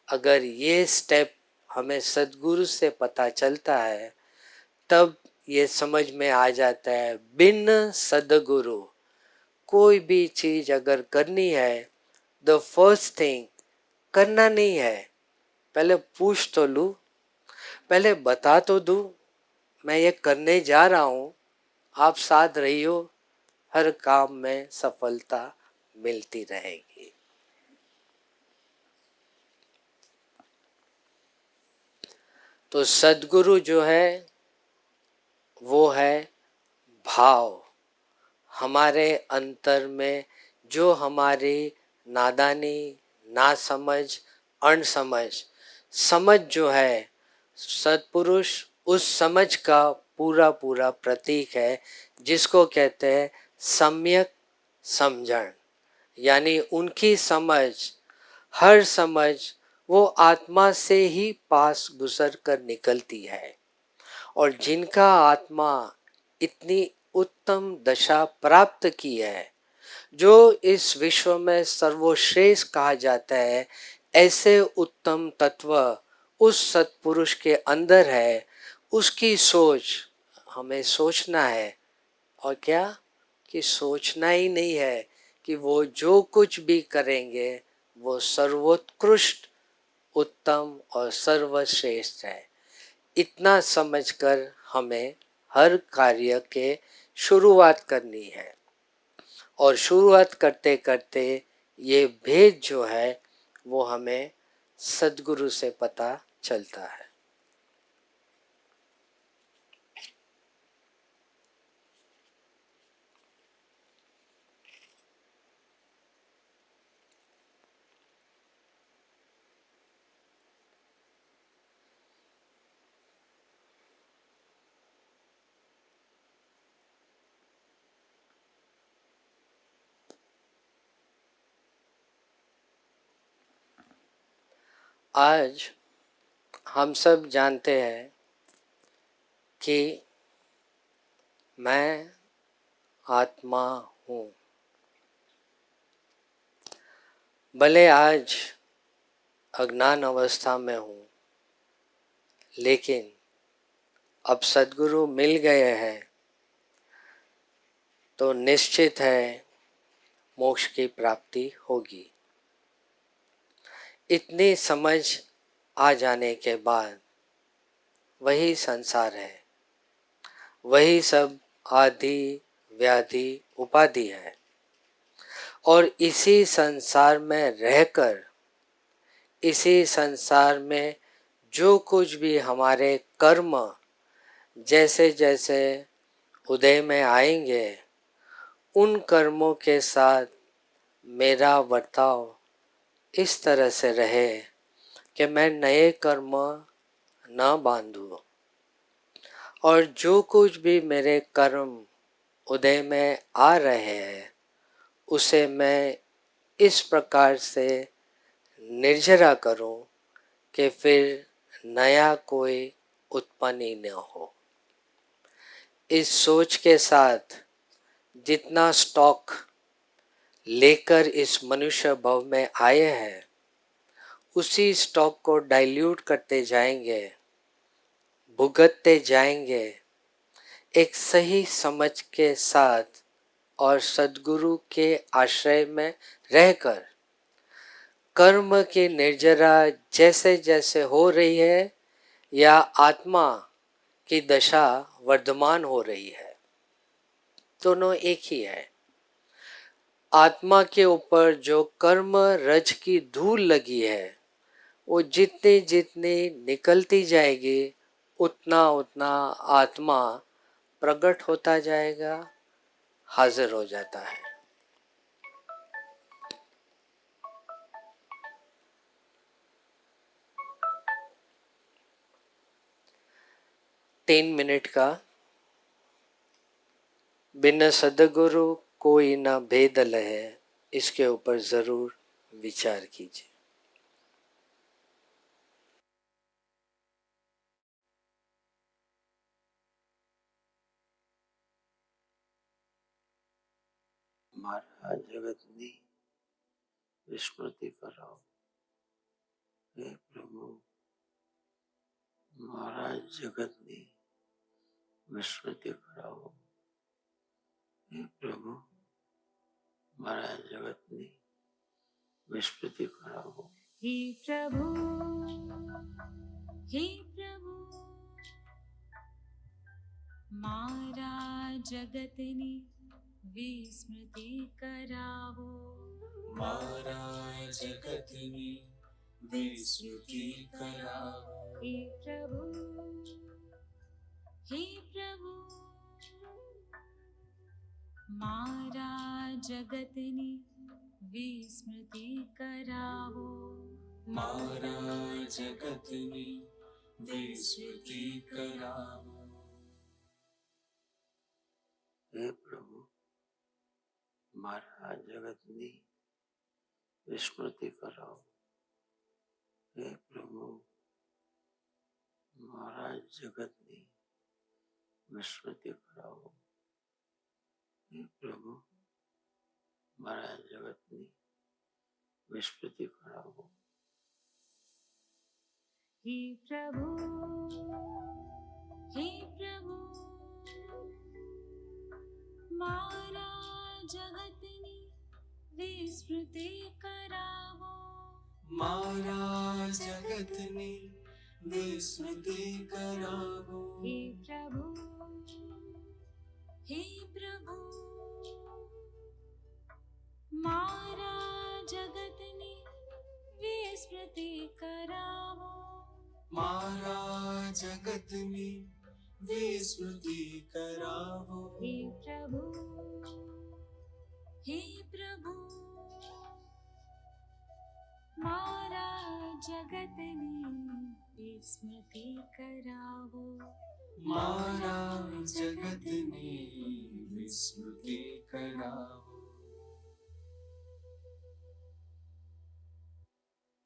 अगर ये स्टेप हमें सद्गुरु से पता चलता है, तब ये समझ में आ जाता है, बिन सद्गुरु कोई भी चीज अगर करनी है, द फर्स्ट थिंग करना नहीं है, पहले पूछ तो लूं, पहले बता तो दूं, मैं ये करने जा रहा हूं, आप साथ रहियो, हर काम में सफलता मिलती रहेगी। तो सद्गुरु जो है वो है भाव। हमारे अंतर में जो हमारी नादानी, नासमझ, अणसमझ, समझ जो है, सत्पुरुष उस समझ का पूरा पूरा प्रतीक है, जिसको कहते हैं सम्यक समझण। यानी उनकी समझ, हर समझ वो आत्मा से ही पास गुजर कर निकलती है। और जिनका आत्मा इतनी उत्तम दशा प्राप्त की है, जो इस विश्व में सर्वश्रेष्ठ कहा जाता है, ऐसे उत्तम तत्व उस सत्पुरुष के अंदर है। उसकी सोच हमें सोचना है, और क्या कि सोचना ही नहीं है कि वो जो कुछ भी करेंगे वो सर्वोत्कृष्ट, उत्तम और सर्वश्रेष्ठ है। इतना समझकर हमें हर कार्य के शुरुआत करनी है, और शुरुआत करते करते ये भेद जो है वो हमें सद्गुरु से पता चलता है। आज हम सब जानते हैं कि मैं आत्मा हूँ। भले आज अज्ञान अवस्था में हूँ, लेकिन अब सद्गुरु मिल गए हैं तो निश्चित है मोक्ष की प्राप्ति होगी। इतनी समझ आ जाने के बाद वही संसार है, वही सब आदि व्याधि उपाधि है। और इसी संसार में रहकर, इसी संसार में जो कुछ भी हमारे कर्म जैसे जैसे उदय में आएंगे, उन कर्मों के साथ मेरा बर्ताव इस तरह से रहे कि मैं नए कर्म न बांधूं, और जो कुछ भी मेरे कर्म उदय में आ रहे हैं उसे मैं इस प्रकार से निर्जरा करूं कि फिर नया कोई उत्पन्न ही न हो। इस सोच के साथ जितना स्टॉक लेकर इस मनुष्य भव में आए हैं, उसी स्टॉक को डाइल्यूट करते जाएंगे, भुगतते जाएंगे, एक सही समझ के साथ और सद्गुरु के आश्रय में रहकर। कर्म की निर्जरा जैसे जैसे हो रही है, या आत्मा की दशा वर्धमान हो रही है, दोनों एक ही है। आत्मा के ऊपर जो कर्म रज की धूल लगी है, वो जितनी जितनी निकलती जाएगी, उतना उतना आत्मा प्रकट होता जाएगा, हाजिर हो जाता है। तीन मिनट का बिन सद्गुरु कोई न भेद लहे, इसके ऊपर जरूर विचार कीजिए। महाराज जगतनी विस्मृति कराओ। हे प्रभु, महाराज जगतनी विस्मृति कराओ। हे प्रभु, महाराज जगतनी विस्मृति कराओ। हे प्रभु, हे प्रभु, महाराज जगतनी विस्मृति करावो। महाराज जगतनी विस्मृति करावो। हे प्रभु, हे प्रभु, महाराज जगतनी विस्मृति करावो। महाराज जगतनी विस्मृति करावो। हे प्रभु, महाराज जगतनी विस्मृति कराओ। हे प्रभु, महाराज जगतनी विस्मृति कराओ। हे प्रभु, महाराज जगतनी विस्मृति कराओ। हे प्रभु, हे प्रभु, महाराज जगतनी विस्मृति करावो। महाराज जगतनी विस्मृति करावो। हे प्रभु, हे प्रभु, महाराज जगतनी विस्मृति करावो। महाराज जगतनी विस्मृति करावो। हे प्रभु, हे प्रभु, महाराज जगतनी विस्मृति करावो। महाराज जगतनी विस्मृति करावो।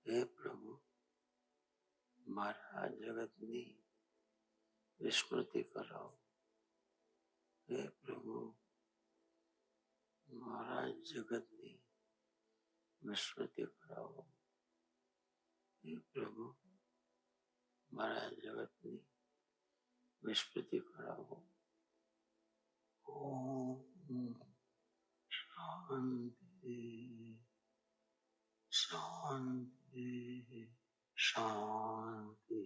हे प्रभु, महाराज जगतनी विस्मृति कराओ। हे प्रभु, महाराज जगतनी विस्मृति कराओ। हे प्रभु, महाराज जगतनी विस्मृति कराओ। ओम शांति शांति शांति।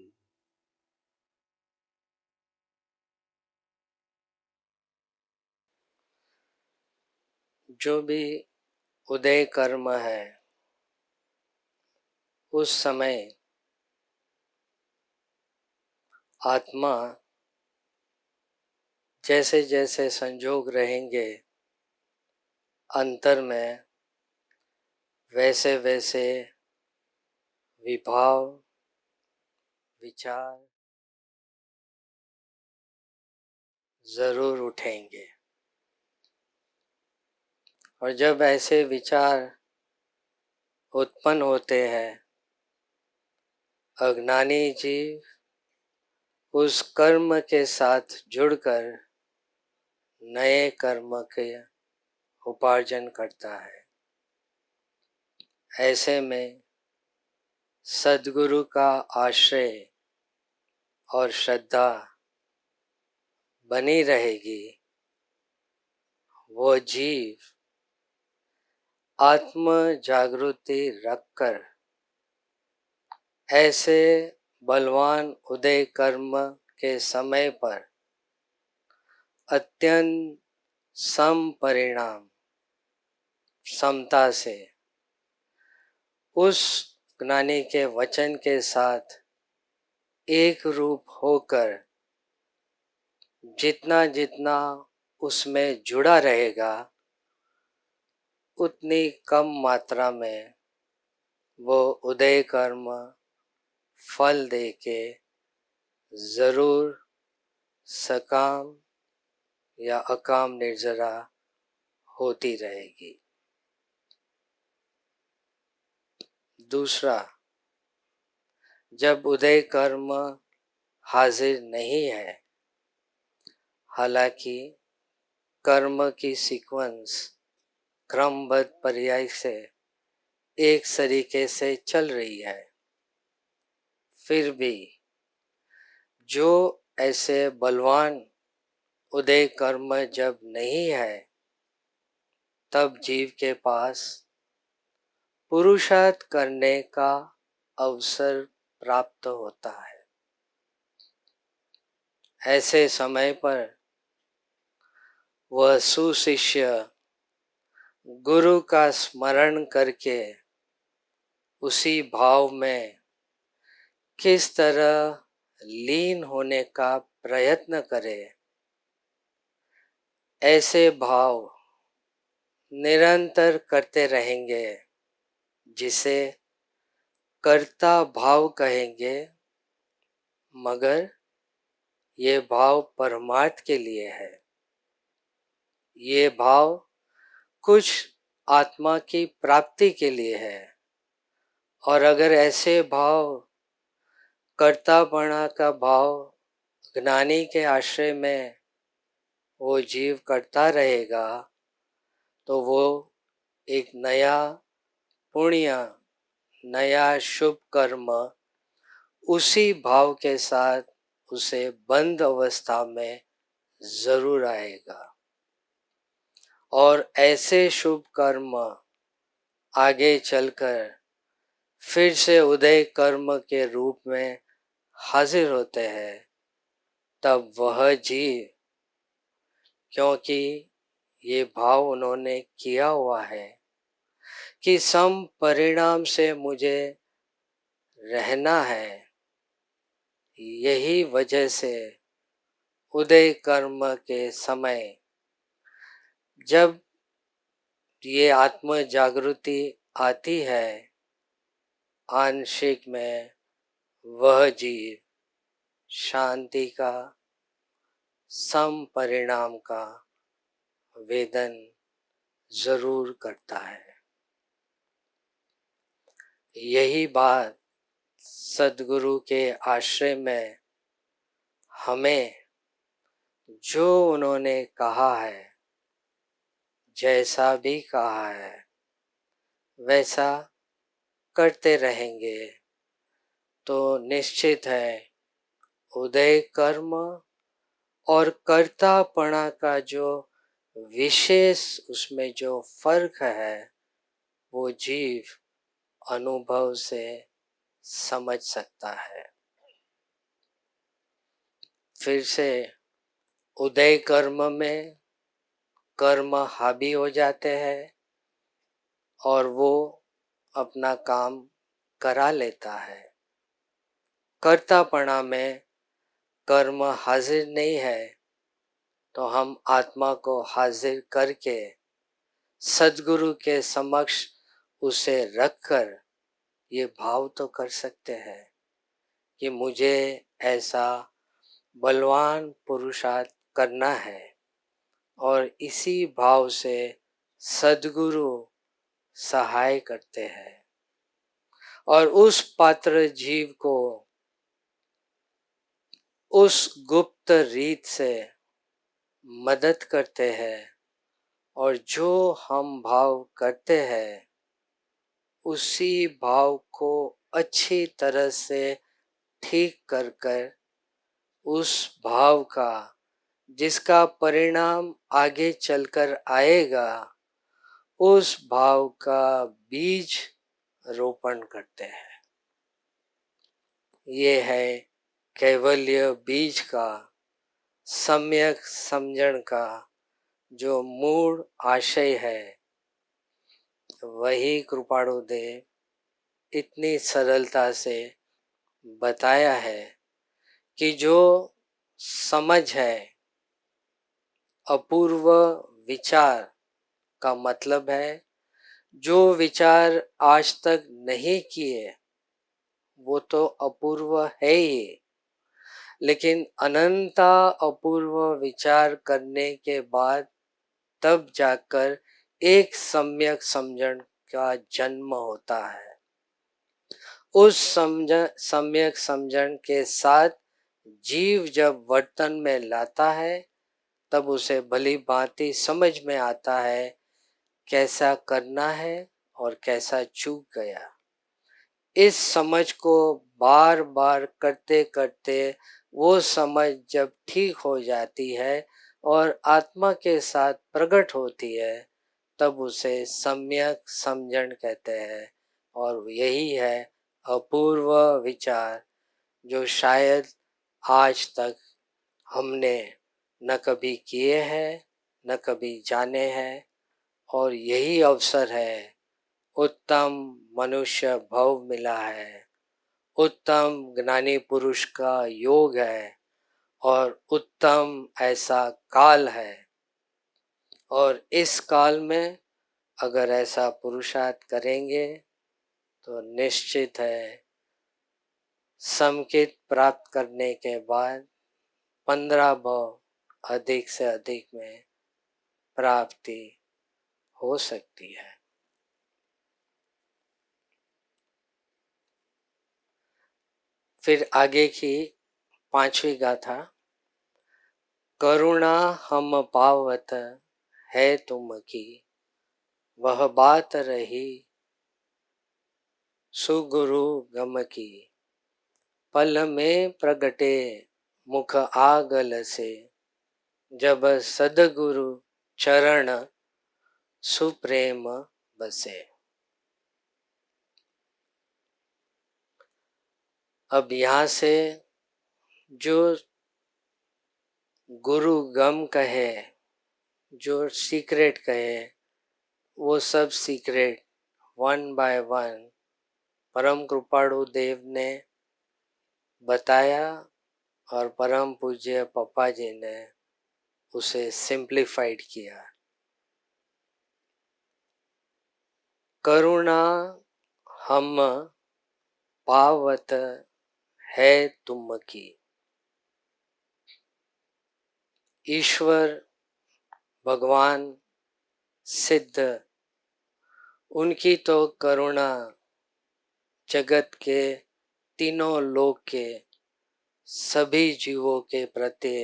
जो भी उदय कर्म है उस समय आत्मा जैसे जैसे संजोग रहेंगे अंतर में, वैसे वैसे विभाव विचार जरूर उठेंगे। और जब ऐसे विचार उत्पन्न होते हैं, अज्ञानी जीव उस कर्म के साथ जुड़कर नए कर्म के उपार्जन करता है। ऐसे में सद्गुरु का आश्रय और श्रद्धा बनी रहेगी। वो जीव आत्म जागृति रखकर ऐसे बलवान उदय कर्म के समय पर अत्यंत सम परिणाम समता से उस ज्ञानी के वचन के साथ एक रूप होकर जितना जितना उसमें जुड़ा रहेगा उतनी कम मात्रा में वो उदय कर्म फल देके जरूर सकाम या अकाम निर्जरा होती रहेगी। दूसरा, जब उदय कर्म हाजिर नहीं है, हालांकि कर्म की सीक्वेंस क्रमबद्ध पर्याय से एक तरीके से चल रही है, फिर भी जो ऐसे बलवान उदय कर्म जब नहीं है, तब जीव के पास पुरुषार्थ करने का अवसर प्राप्त होता है। ऐसे समय पर वह सुशिष्य गुरु का स्मरण करके उसी भाव में किस तरह लीन होने का प्रयत्न करे, ऐसे भाव निरंतर करते रहेंगे, जिसे कर्ता भाव कहेंगे, मगर ये भाव परमार्थ के लिए है। ये भाव कुछ आत्मा की प्राप्ति के लिए है। और अगर ऐसे भाव कर्तापणा का भाव ज्ञानी के आश्रय में वो जीव करता रहेगा, तो वो एक नया पुण्य, नया शुभ कर्म उसी भाव के साथ उसे बंद अवस्था में जरूर आएगा। और ऐसे शुभ कर्म आगे चलकर फिर से उदय कर्म के रूप में हाजिर होते हैं। तब वह जीव, क्योंकि ये भाव उन्होंने किया हुआ है कि सम परिणाम से मुझे रहना है, यही वजह से उदय कर्म के समय जब ये आत्म जागृति आती है, आंशिक में वह जीव शांति का, सम परिणाम का वेदन जरूर करता है। यही बात सद्गुरु के आश्रय में हमें जो उन्होंने कहा है, जैसा भी कहा है, वैसा करते रहेंगे तो निश्चित है उदय कर्म और कर्तापणा का जो विशेष उसमें जो फर्क है, वो जीव अनुभव से समझ सकता है। फिर से उदय कर्म में कर्म हावी हो जाते हैं और वो अपना काम करा लेता है। कर्तापणा में कर्म हाजिर नहीं है तो हम आत्मा को हाजिर करके सद्गुरु के समक्ष उसे रखकर ये भाव तो कर सकते हैं कि मुझे ऐसा बलवान पुरुषार्थ करना है, और इसी भाव से सद्गुरु सहाय करते हैं और उस पात्र जीव को उस गुप्त रीत से मदद करते हैं, और जो हम भाव करते हैं उसी भाव को अच्छी तरह से ठीक कर कर उस भाव का जिसका परिणाम आगे चलकर आएगा उस भाव का बीज रोपण करते हैं। ये है कैवल्य बीज का सम्यक समझण का जो मूल आशय है, वही कृपाणु देव इतनी सरलता से बताया है कि जो समझ है अपूर्व विचार का मतलब है जो विचार आज तक नहीं किए वो तो अपूर्व है ही, लेकिन अनंता अपूर्व विचार करने के बाद तब जाकर एक सम्यक समझण का जन्म होता है। उस सम्यक समझण के साथ जीव जब वर्तन में लाता है तब उसे भली भांति समझ में आता है कैसा करना है और कैसा चूक गया। इस समझ को बार बार करते करते वो समझ जब ठीक हो जाती है और आत्मा के साथ प्रकट होती है तब उसे सम्यक समझण कहते हैं, और यही है अपूर्व विचार जो शायद आज तक हमने न कभी किए हैं न कभी जाने हैं, और यही अवसर है, उत्तम मनुष्य भव मिला है, उत्तम ज्ञानी पुरुष का योग है और उत्तम ऐसा काल है, और इस काल में अगर ऐसा पुरुषार्थ करेंगे तो निश्चित है समकित प्राप्त करने के बाद 15 भव अधिक से अधिक में प्राप्ति हो सकती है। फिर आगे की 5वीं गाथा, करुणा हम पावत है तुम की, वह बात रही सुगुरु गम की, पल में प्रगटे मुख आगल से, जब सदगुरु चरण सुप्रेम बसे। अब यहाँ से जो गुरु गम कहे, जो सीक्रेट कहे, वो सब सीक्रेट वन बाय वन परम कृपाणु देव ने बताया और परम पूज्य पप्पा जी ने उसे सिंप्लीफाइड किया। करुणा हम पावत है तुम की, ईश्वर भगवान सिद्ध उनकी तो करुणा जगत के तीनों लोक के सभी जीवों के प्रति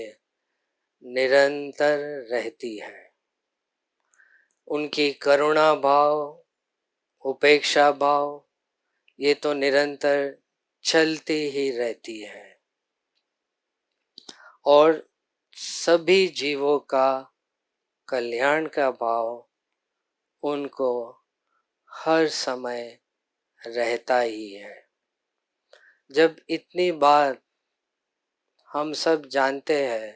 निरंतर रहती है। उनकी करुणा भाव, उपेक्षा भाव ये तो निरंतर चलती ही रहती है, और सभी जीवों का कल्याण का भाव उनको हर समय रहता ही है। जब इतनी बात हम सब जानते हैं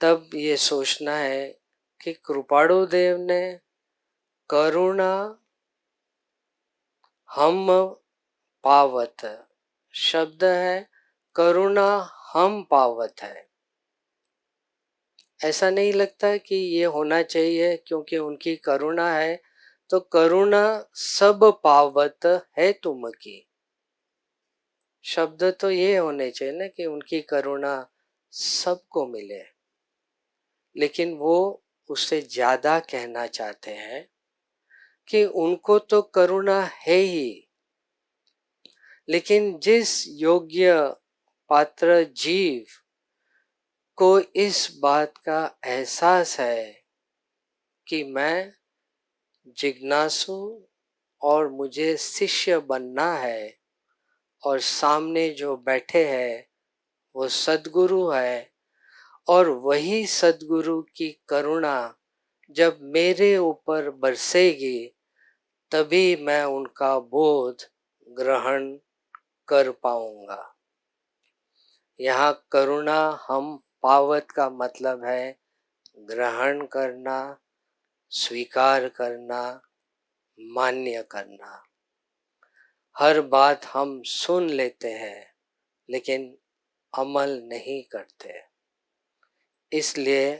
तब ये सोचना है कि कृपाणु देव ने करुणा हम पावत शब्द है, करुणा हम पावत है। ऐसा नहीं लगता कि ये होना चाहिए क्योंकि उनकी करुणा है, तो करुणा सब पावत है तुम की। शब्द तो ये होने चाहिए ना कि उनकी करुणा सबको मिले, लेकिन वो उससे ज्यादा कहना चाहते हैं कि उनको तो करुणा है ही, लेकिन जिस योग्य पात्र जीव को इस बात का एहसास है कि मैं जिज्ञासु और मुझे शिष्य बनना है, और सामने जो बैठे हैं वो सद्गुरु है, और वही सद्गुरु की करुणा जब मेरे ऊपर बरसेगी तभी मैं उनका बोध ग्रहण कर पाऊंगा। यहाँ करुणा हम पावत का मतलब है ग्रहण करना, स्वीकार करना, मान्य करना। हर बात हम सुन लेते हैं लेकिन अमल नहीं करते, इसलिए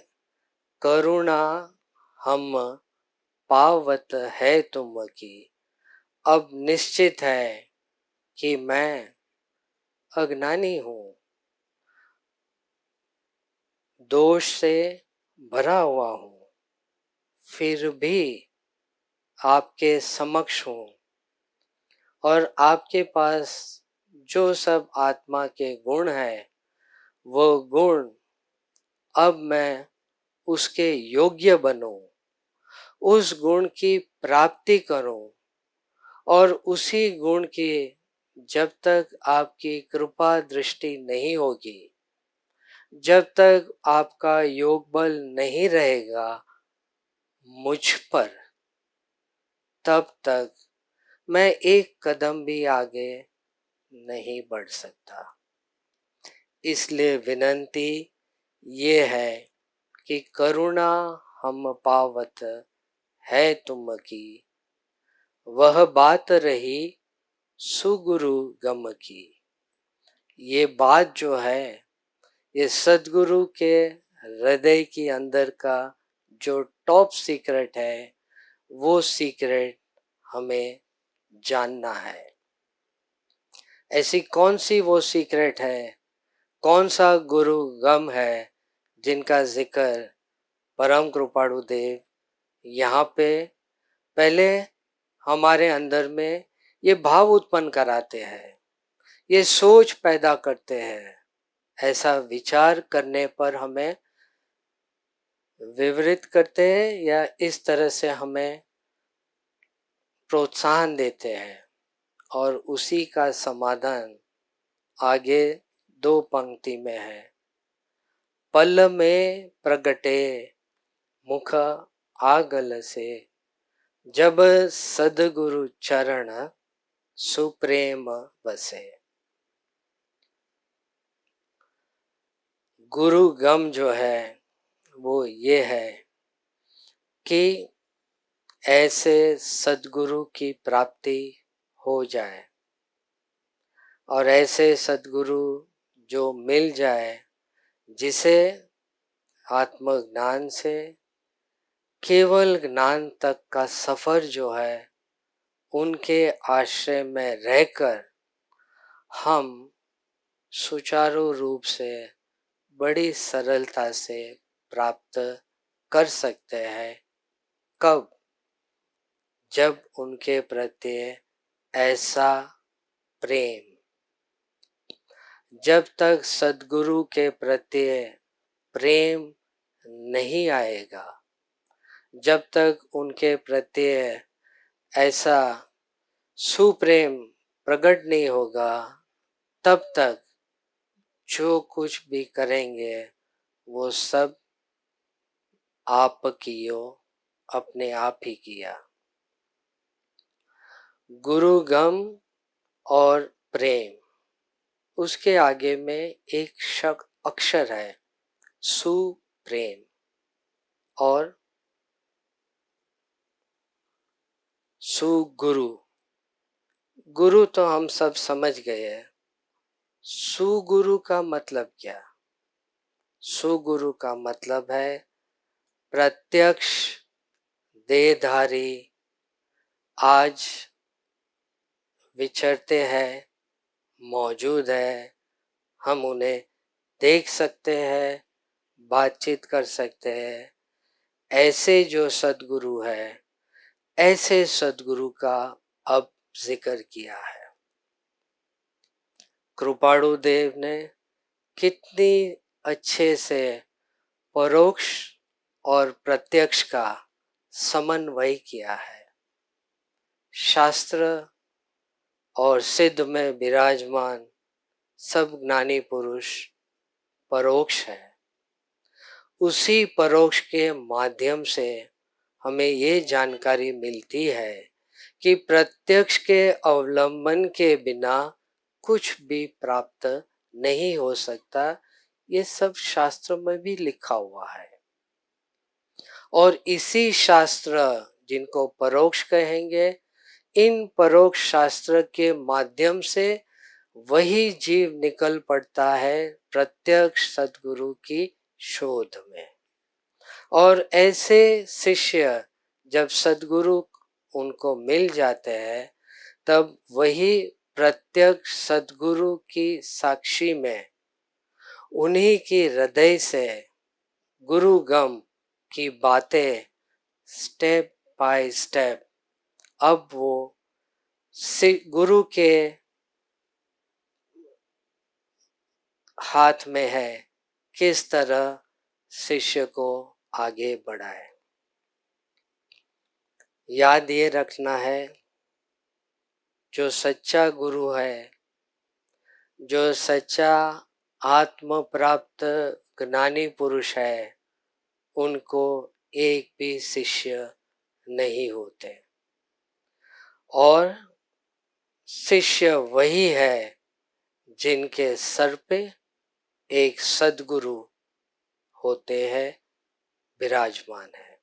करुणा हम पावत है तुम की। अब निश्चित है कि मैं अज्ञानी हूँ, दोष से भरा हुआ हूँ, फिर भी आपके समक्ष हूँ, और आपके पास जो सब आत्मा के गुण हैं वो गुण अब मैं उसके योग्य बनूं, उस गुण की प्राप्ति करूं, और उसी गुण की जब तक आपकी कृपा दृष्टि नहीं होगी, जब तक आपका योग बल नहीं रहेगा मुझ पर, तब तक मैं एक कदम भी आगे नहीं बढ़ सकता। इसलिए विनंती ये है कि करुणा हम पावत है तुम की, वह बात रही सुगुरु गम की। ये बात जो है ये सद्गुरु के हृदय के अंदर का जो टॉप सीक्रेट है, वो सीक्रेट हमें जानना है। ऐसी कौन सी वो सीक्रेट है, कौन सा गुरु गम है जिनका जिक्र परम कृपाणु देव यहाँ पे पहले हमारे अंदर में ये भाव उत्पन्न कराते हैं, ये सोच पैदा करते हैं। ऐसा विचार करने पर हमें विवरित करते हैं या इस तरह से हमें प्रोत्साहन देते हैं, और उसी का समाधान आगे दो पंक्ति में है। पल में प्रगटे मुख आगल से, जब सद्गुरु चरण सुप्रेम बसे। गुरु गम जो है वो ये है कि ऐसे सद्गुरु की प्राप्ति हो जाए, और ऐसे सद्गुरु जो मिल जाए जिसे आत्मज्ञान से केवल ज्ञान तक का सफर जो है उनके आश्रय में रहकर हम सुचारू रूप से बड़ी सरलता से प्राप्त कर सकते हैं। कब? जब उनके प्रति ऐसा प्रेम, जब तक सद्गुरु के प्रति प्रेम नहीं आएगा, जब तक उनके प्रति ऐसा सुप्रेम प्रकट नहीं होगा, तब तक जो कुछ भी करेंगे वो सब आप कियो, अपने आप ही किया। गुरु गम और प्रेम, उसके आगे में एक अक्षर है सुप्रेम, और सुगुरु, गुरु तो हम सब समझ गए हैं। सुगुरु का मतलब क्या? सुगुरु का मतलब है प्रत्यक्ष देहधारी, आज विचरते हैं, मौजूद है, हम उन्हें देख सकते हैं, बातचीत कर सकते हैं। ऐसे जो सद्गुरु है, ऐसे सद्गुरु का अब जिक्र किया है। कृपाणु देव ने कितनी अच्छे से परोक्ष और प्रत्यक्ष का समन्वय किया है। शास्त्र और सिद्ध में विराजमान सब ज्ञानी पुरुष परोक्ष है। उसी परोक्ष के माध्यम से हमें ये जानकारी मिलती है कि प्रत्यक्ष के अवलंबन के बिना कुछ भी प्राप्त नहीं हो सकता। ये सब शास्त्र में भी लिखा हुआ है। और इसी शास्त्र, जिनको परोक्ष कहेंगे, इन परोक्ष शास्त्र के माध्यम से वही जीव निकल पड़ता है प्रत्यक्ष सद्गुरु की शोध में। और ऐसे शिष्य जब सद्गुरु उनको मिल जाते हैं, तब वही प्रत्यक्ष सद्गुरु की साक्षी में उन्हीं की हृदय से गुरुगम की बातें स्टेप बाय स्टेप अब वो गुरु के हाथ में है, किस तरह शिष्य को आगे बढ़ाए। याद ये रखना है, जो सच्चा गुरु है, जो सच्चा आत्म प्राप्त ज्ञानी पुरुष है, उनको एक भी शिष्य नहीं होते। और शिष्य वही है जिनके सर पे एक सद्गुरु होते हैं, विराजमान है।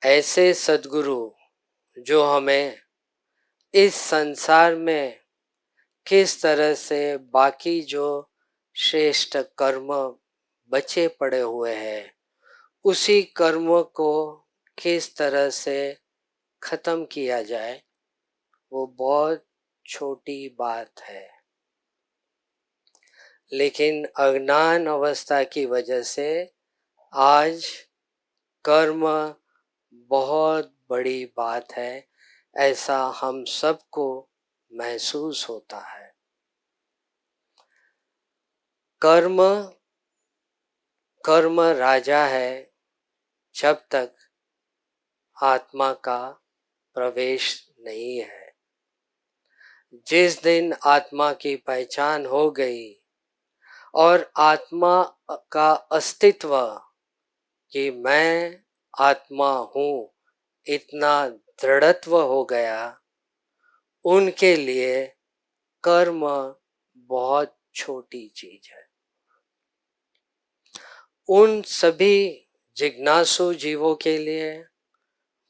ऐसे सद्गुरु जो हमें इस संसार में किस तरह से बाकी जो श्रेष्ठ कर्म बचे पड़े हुए हैं, उसी कर्म को किस तरह से खत्म किया जाए, वो बहुत छोटी बात है। लेकिन अज्ञान अवस्था की वजह से आज कर्म बहुत बड़ी बात है, ऐसा हम सबको महसूस होता है। कर्म राजा है जब तक आत्मा का प्रवेश नहीं है। जिस दिन आत्मा की पहचान हो गई और आत्मा का अस्तित्व कि मैं आत्मा हूँ इतना दृढ़त्व हो गया, उनके लिए कर्म बहुत छोटी चीज है। उन सभी जिज्ञासु जीवों के लिए,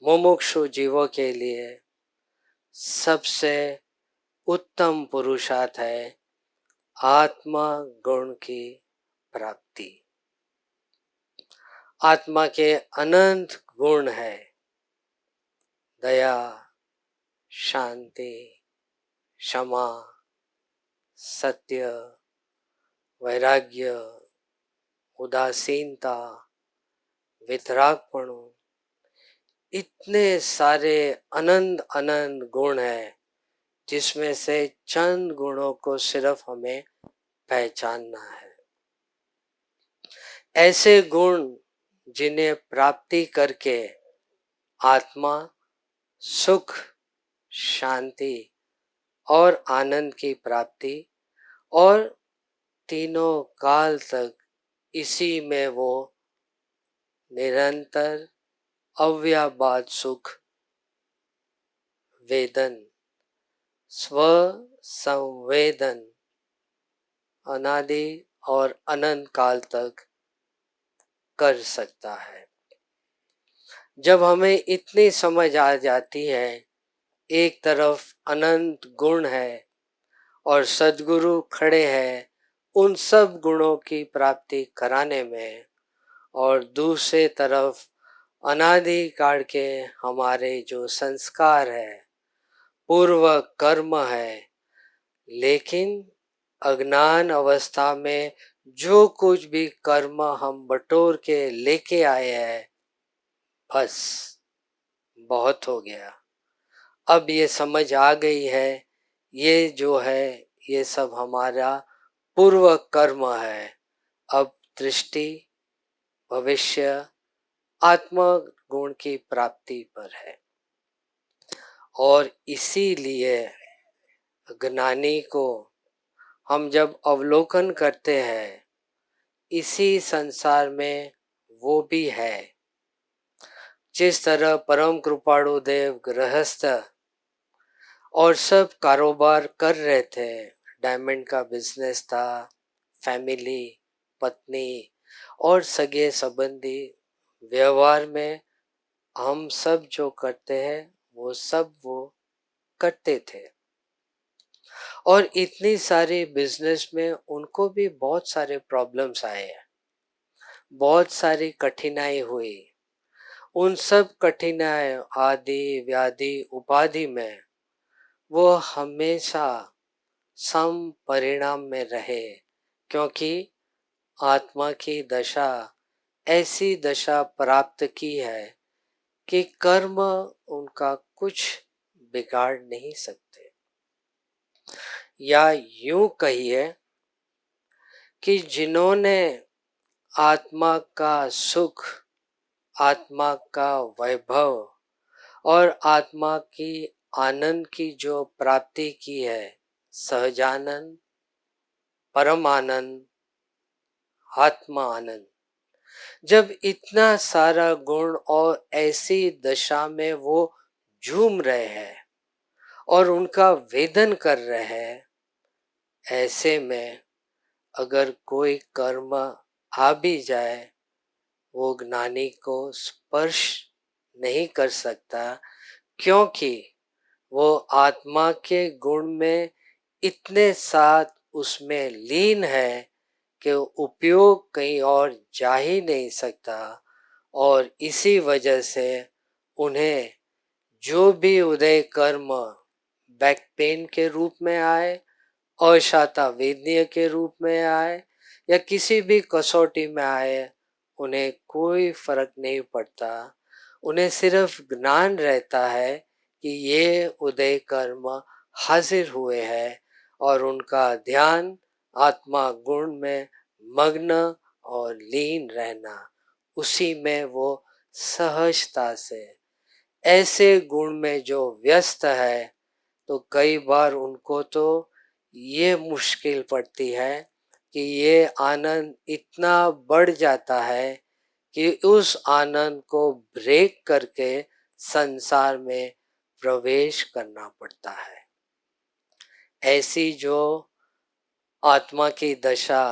मुमुक्षु जीवों के लिए सबसे उत्तम पुरुषार्थ है आत्मा गुण की प्राप्ति। आत्मा के अनंत गुण है, दया, शांति, क्षमा, सत्य, वैराग्य, उदासीनता, वितरागपणु, इतने सारे अनंत अनंत गुण हैं, जिसमें से चंद गुणों को सिर्फ हमें पहचानना है। ऐसे गुण जिन्हें प्राप्ति करके आत्मा सुख, शांति और आनंद की प्राप्ति और तीनों काल तक इसी में वो निरंतर अव्याबाद सुख, वेदन, स्व संवेदन अनादि और अनंत काल तक कर सकता है। जब हमें इतनी समझ आ जाती है, एक तरफ अनंत गुण है और सद्गुरु खड़े हैं उन सब गुणों की प्राप्ति कराने में, और दूसरे तरफ अनादि काल के हमारे जो संस्कार है, पूर्व कर्म है, लेकिन अज्ञान अवस्था में जो कुछ भी कर्म हम बटोर के लेके आए हैं, बस बहुत हो गया। अब ये समझ आ गई है, ये जो है ये सब हमारा पूर्व कर्म है। अब दृष्टि भविष्य आत्म गुण की प्राप्ति पर है। और इसीलिए ज्ञानी को हम जब अवलोकन करते हैं, इसी संसार में वो भी है। जिस तरह परम कृपाणु देव गृहस्थ और सब कारोबार कर रहे थे, डायमंड का बिजनेस था, फैमिली, पत्नी और सगे संबंधी, व्यवहार में हम सब जो करते हैं वो सब वो करते थे। और इतनी सारी बिजनेस में उनको भी बहुत सारे प्रॉब्लम्स आए हैं, बहुत सारी कठिनाई हुई। उन सब कठिनाई आदि व्याधि उपाधि में वो हमेशा सम परिणाम में रहे, क्योंकि आत्मा की दशा ऐसी दशा प्राप्त की है कि कर्म उनका कुछ बिगाड़ नहीं सकते। या यूं कहिए कि जिन्होंने आत्मा का सुख, आत्मा का वैभव और आत्मा की आनंद की जो प्राप्ति की है, सहजानंद, परम आनंद, आत्मा आनंद, जब इतना सारा गुण और ऐसी दशा में वो झूम रहे हैं और उनका वेदन कर रहे हैं, ऐसे में अगर कोई कर्म आ भी जाए, वो ज्ञानी को स्पर्श नहीं कर सकता, क्योंकि वो आत्मा के गुण में इतने साथ उसमें लीन है कि उपयोग कहीं और जा ही नहीं सकता। और इसी वजह से उन्हें जो भी उदय कर्म बैक पेन के रूप में आए, अशाता वेदनीय के रूप में आए, या किसी भी कसौटी में आए, उन्हें कोई फर्क नहीं पड़ता। उन्हें सिर्फ ज्ञान रहता है कि ये उदय कर्म हाजिर हुए हैं, और उनका ध्यान आत्मा गुण में मग्न और लीन रहना, उसी में वो सहजता से, ऐसे गुण में जो व्यस्त है, तो कई बार उनको तो ये मुश्किल पड़ती है कि ये आनंद इतना बढ़ जाता है कि उस आनंद को ब्रेक करके संसार में प्रवेश करना पड़ता है। ऐसी जो आत्मा की दशा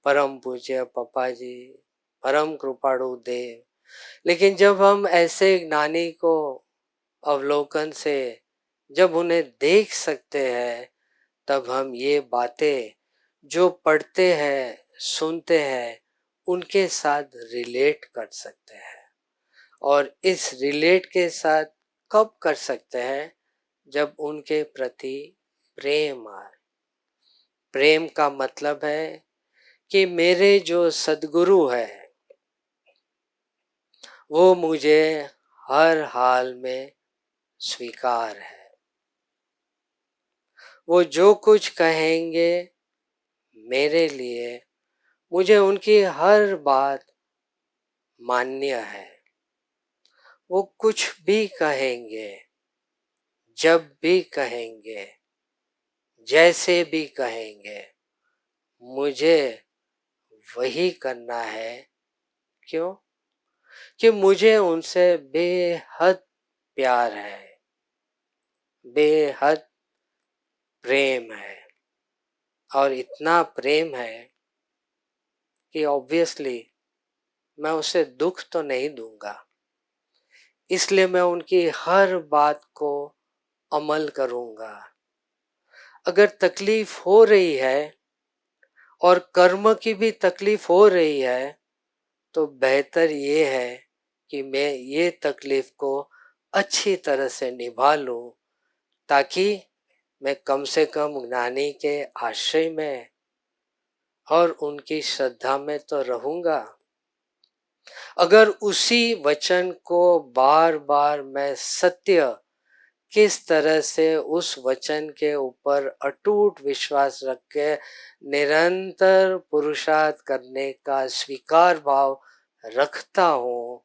परम पूज्य पापा जी, परम कृपाणु देव, लेकिन जब हम ऐसे ज्ञानी को अवलोकन से जब उन्हें देख सकते हैं, तब हम ये बातें जो पढ़ते हैं, सुनते हैं, उनके साथ रिलेट कर सकते हैं। और इस रिलेट के साथ कब कर सकते हैं? जब उनके प्रति प्रेम आए। प्रेम का मतलब है कि मेरे जो सद्गुरु है, वो मुझे हर हाल में स्वीकार है। वो जो कुछ कहेंगे मेरे लिए, मुझे उनकी हर बात मान्य है। वो कुछ भी कहेंगे, जब भी कहेंगे, जैसे भी कहेंगे, मुझे वही करना है। क्यों? कि मुझे उनसे बेहद प्यार है, बेहद प्रेम है। और इतना प्रेम है कि ऑब्वियसली मैं उसे दुख तो नहीं दूंगा, इसलिए मैं उनकी हर बात को अमल करूंगा। अगर तकलीफ हो रही है और कर्म की भी तकलीफ हो रही है, तो बेहतर ये है कि मैं ये तकलीफ को अच्छी तरह से निभा लूं, ताकि मैं कम से कम ज्ञानी के आश्रय में और उनकी श्रद्धा में तो रहूंगा। अगर उसी वचन को बार बार मैं सत्य किस तरह से उस वचन के ऊपर अटूट विश्वास रख के निरंतर पुरुषार्थ करने का स्वीकार भाव रखता हूँ,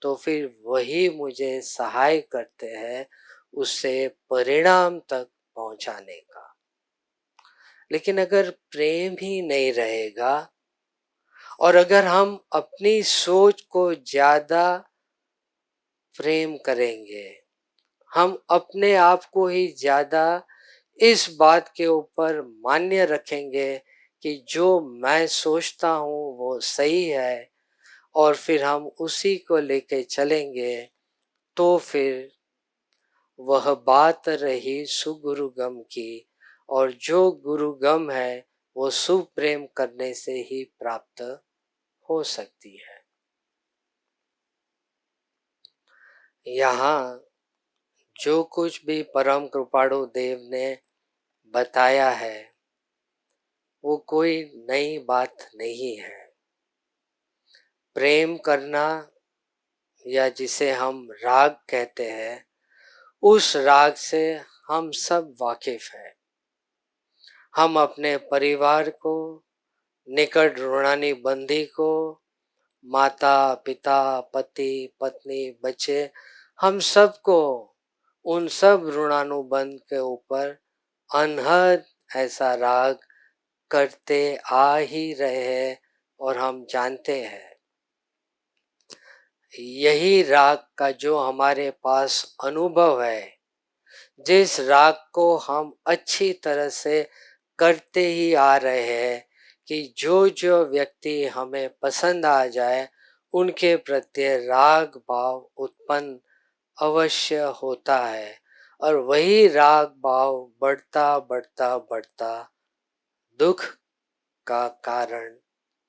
तो फिर वही मुझे सहाय करते हैं उससे परिणाम तक पहुंचाने का। लेकिन अगर प्रेम ही नहीं रहेगा और अगर हम अपनी सोच को ज्यादा प्रेम करेंगे, हम अपने आप को ही ज्यादा इस बात के ऊपर मान्य रखेंगे कि जो मैं सोचता हूँ वो सही है, और फिर हम उसी को लेके चलेंगे, तो फिर वह बात रही सुगुरुगम की, और जो गुरुगम है वो सुप्रेम करने से ही प्राप्त हो सकती है। यहाँ जो कुछ भी परम कृपाणु देव ने बताया है वो कोई नई बात नहीं है। प्रेम करना, या जिसे हम राग कहते हैं, उस राग से हम सब वाकिफ हैं। हम अपने परिवार को, निकट ऋणानी बंदी को, माता पिता पति पत्नी बच्चे, हम सबको उन सब ऋणानुबंध के ऊपर अनहद ऐसा राग करते आ ही रहे हैं, और हम जानते हैं यही राग का जो हमारे पास अनुभव है, जिस राग को हम अच्छी तरह से करते ही आ रहे हैं कि जो जो व्यक्ति हमें पसंद आ जाए उनके प्रति राग भाव उत्पन्न अवश्य होता है, और वही राग भाव बढ़ता बढ़ता बढ़ता दुख का कारण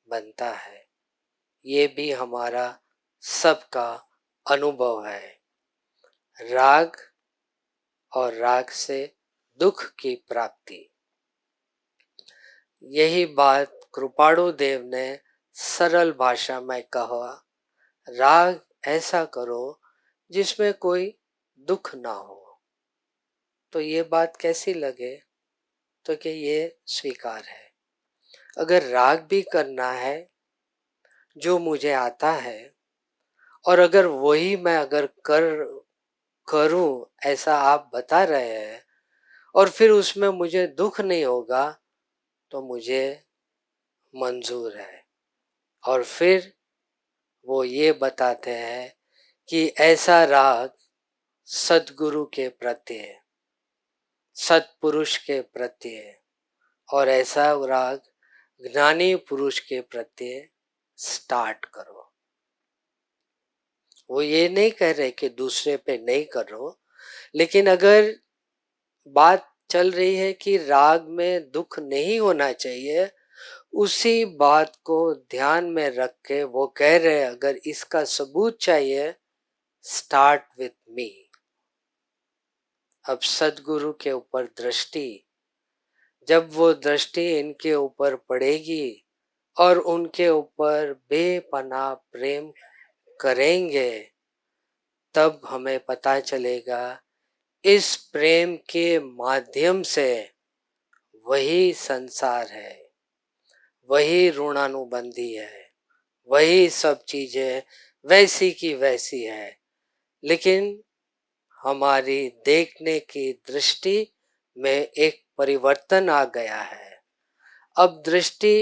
बनता है। ये भी हमारा सबका अनुभव है। राग और राग से दुख की प्राप्ति, यही बात कृपाणु देव ने सरल भाषा में कहा। राग ऐसा करो जिसमें कोई दुख ना हो। तो ये बात कैसी लगे? तो कि ये स्वीकार है। अगर राग भी करना है जो मुझे आता है, और अगर वही मैं अगर करूं ऐसा आप बता रहे हैं, और फिर उसमें मुझे दुख नहीं होगा, तो मुझे मंजूर है। और फिर वो ये बताते हैं कि ऐसा राग सद्गुरु के प्रति है, सत्पुरुष के प्रति है, और ऐसा राग ज्ञानी पुरुष के प्रति स्टार्ट करो। वो ये नहीं कह रहे कि दूसरे पे नहीं करो, लेकिन अगर बात चल रही है कि राग में दुख नहीं होना चाहिए, उसी बात को ध्यान में रख के वो कह रहे हैं अगर इसका सबूत चाहिए, स्टार्ट विथ मी। अब सद्गुरु के ऊपर दृष्टि, जब वो दृष्टि इनके ऊपर पड़ेगी और उनके ऊपर बेपनाह प्रेम करेंगे, तब हमें पता चलेगा इस प्रेम के माध्यम से वही संसार है, वही ऋणानुबंधी है, वही सब चीजें वैसी की वैसी है, लेकिन हमारी देखने की दृष्टि में एक परिवर्तन आ गया है। अब दृष्टि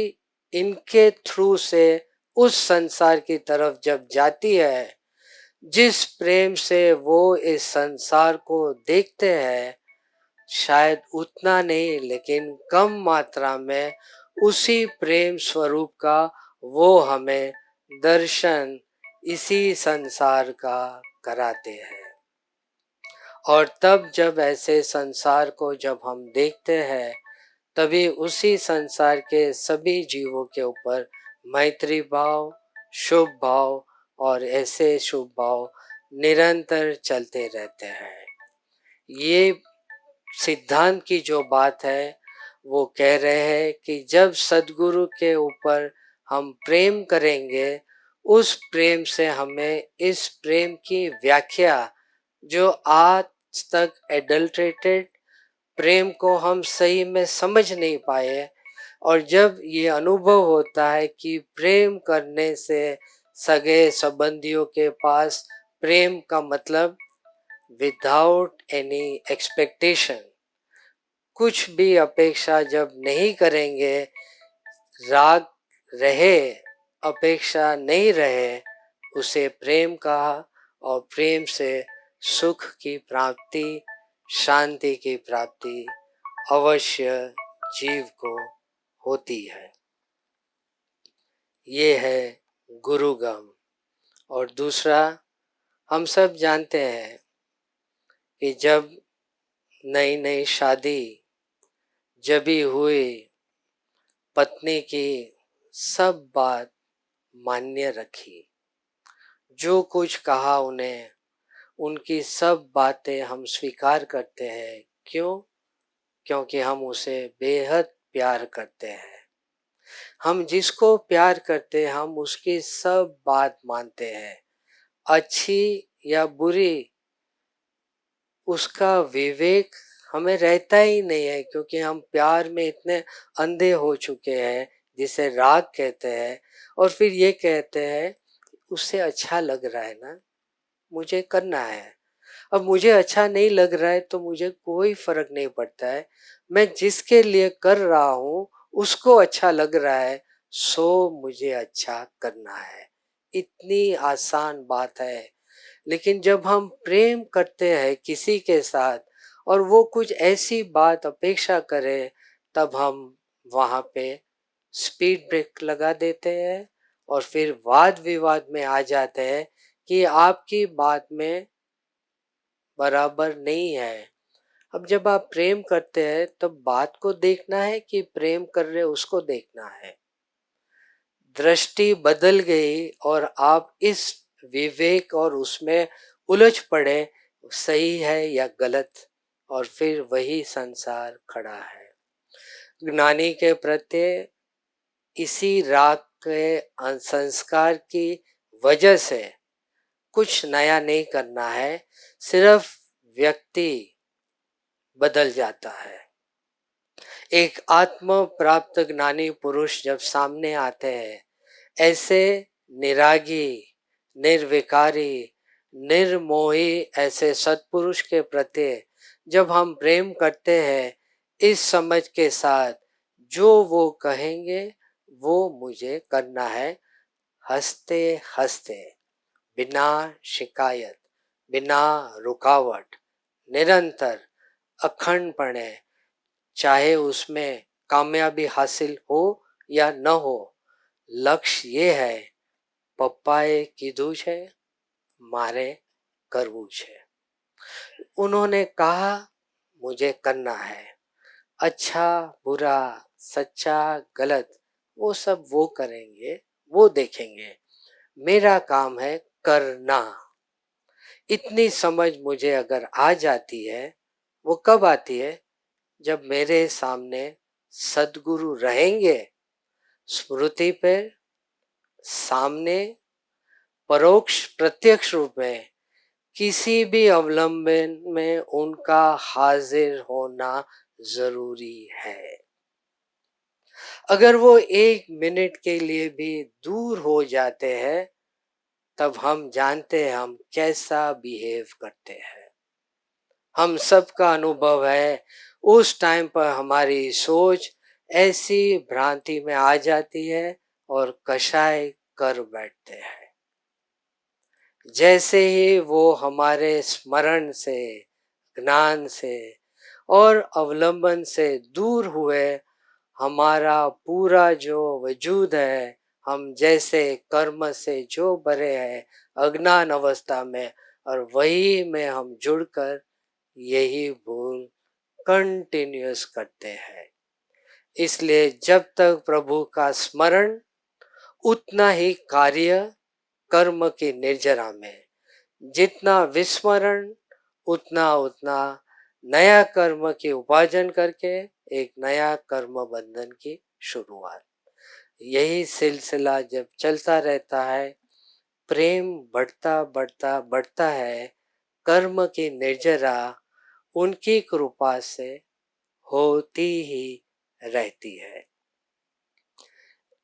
इनके थ्रू से उस संसार की तरफ जब जाती है, जिस प्रेम से वो इस संसार को देखते हैं, शायद उतना नहीं लेकिन कम मात्रा में उसी प्रेम स्वरूप का वो हमें दर्शन इसी संसार का कराते हैं। और तब जब ऐसे संसार को जब हम देखते हैं, तभी उसी संसार के सभी जीवों के ऊपर मैत्री भाव, शुभ भाव और ऐसे शुभ भाव निरंतर चलते रहते हैं। ये सिद्धांत की जो बात है वो कह रहे हैं कि जब सद्गुरु के ऊपर हम प्रेम करेंगे, उस प्रेम से हमें इस प्रेम की व्याख्या जो आज तक एडल्ट्रेटेड प्रेम को हम सही में समझ नहीं पाए, और जब ये अनुभव होता है कि प्रेम करने से सगे संबंधियों के पास प्रेम का मतलब विदाउट एनी एक्सपेक्टेशन, कुछ भी अपेक्षा जब नहीं करेंगे, राग रहे अपेक्षा नहीं रहे, उसे प्रेम कहा। और प्रेम से सुख की प्राप्ति, शांति की प्राप्ति अवश्य जीव को होती है। ये है गुरुगम। और दूसरा, हम सब जानते हैं कि जब नई नई शादी जब भी हुई, पत्नी की सब बात मान्य रखी, जो कुछ कहा उन्हें, उनकी सब बातें हम स्वीकार करते हैं। क्यों? क्योंकि हम उसे बेहद प्यार करते हैं। हम जिसको प्यार करते हैं, हम उसकी सब बात मानते हैं, अच्छी या बुरी। उसका विवेक हमें रहता ही नहीं है, क्योंकि हम प्यार में इतने अंधे हो चुके हैं, जिसे राग कहते हैं। और फिर ये कहते हैं उससे अच्छा लग रहा है ना, मुझे करना है। अब मुझे अच्छा नहीं लग रहा है तो मुझे कोई फर्क नहीं पड़ता है, मैं जिसके लिए कर रहा हूँ उसको अच्छा लग रहा है, सो मुझे अच्छा करना है। इतनी आसान बात है। लेकिन जब हम प्रेम करते हैं किसी के साथ और वो कुछ ऐसी बात अपेक्षा करे, तब हम वहाँ पे स्पीड ब्रेक लगा देते हैं और फिर वाद विवाद में आ जाते हैं कि आपकी बात में बराबर नहीं है। अब जब आप प्रेम करते हैं तब बात को देखना है कि प्रेम कर रहे उसको देखना है। दृष्टि बदल गई और आप इस विवेक और उसमें उलझ पड़े, सही है या गलत, और फिर वही संसार खड़ा है। ज्ञानी के प्रति इसी राग के संस्कार की वजह से कुछ नया नहीं करना है, सिर्फ व्यक्ति बदल जाता है। एक आत्म प्राप्त ज्ञानी पुरुष जब सामने आते हैं, ऐसे निरागी, निर्विकारी, निर्मोही ऐसे सत्पुरुष के प्रति जब हम प्रेम करते हैं, इस समझ के साथ जो वो कहेंगे वो मुझे करना है, हंसते हंसते, बिना शिकायत, बिना रुकावट, निरंतर अखंडपणे, चाहे उसमें कामयाबी हासिल हो या न हो, लक्ष्य ये है, पप्पाए कीधું છે मारे करવું છે। उन्होंने कहा मुझे करना है। अच्छा बुरा, सच्चा गलत, वो सब वो करेंगे, वो देखेंगे, मेरा काम है करना। इतनी समझ मुझे अगर आ जाती है, वो कब आती है? जब मेरे सामने सद्गुरु रहेंगे, स्मृति पे सामने परोक्ष प्रत्यक्ष रूप में किसी भी अवलंबन में उनका हाजिर होना जरूरी है। अगर वो एक मिनट के लिए भी दूर हो जाते हैं, तब हम जानते हैं हम कैसा बिहेव करते हैं। हम सबका अनुभव है, उस टाइम पर हमारी सोच ऐसी भ्रांति में आ जाती है और कषाय कर बैठते हैं। जैसे ही वो हमारे स्मरण से, ज्ञान से और अवलंबन से दूर हुए, हमारा पूरा जो वजूद है, हम जैसे कर्म से जो भरे हैं अज्ञान अवस्था में, और वही में हम जुड़कर यही भूल कंटिन्यूस करते हैं। इसलिए जब तक प्रभु का स्मरण, उतना ही कार्य कर्म की निर्जरा में, जितना विस्मरण उतना उतना नया कर्म की उपार्जन करके एक नया कर्म बंधन की शुरुआत। यही सिलसिला जब चलता रहता है, प्रेम बढ़ता बढ़ता बढ़ता है, कर्म की निर्जरा उनकी कृपा से होती ही रहती है।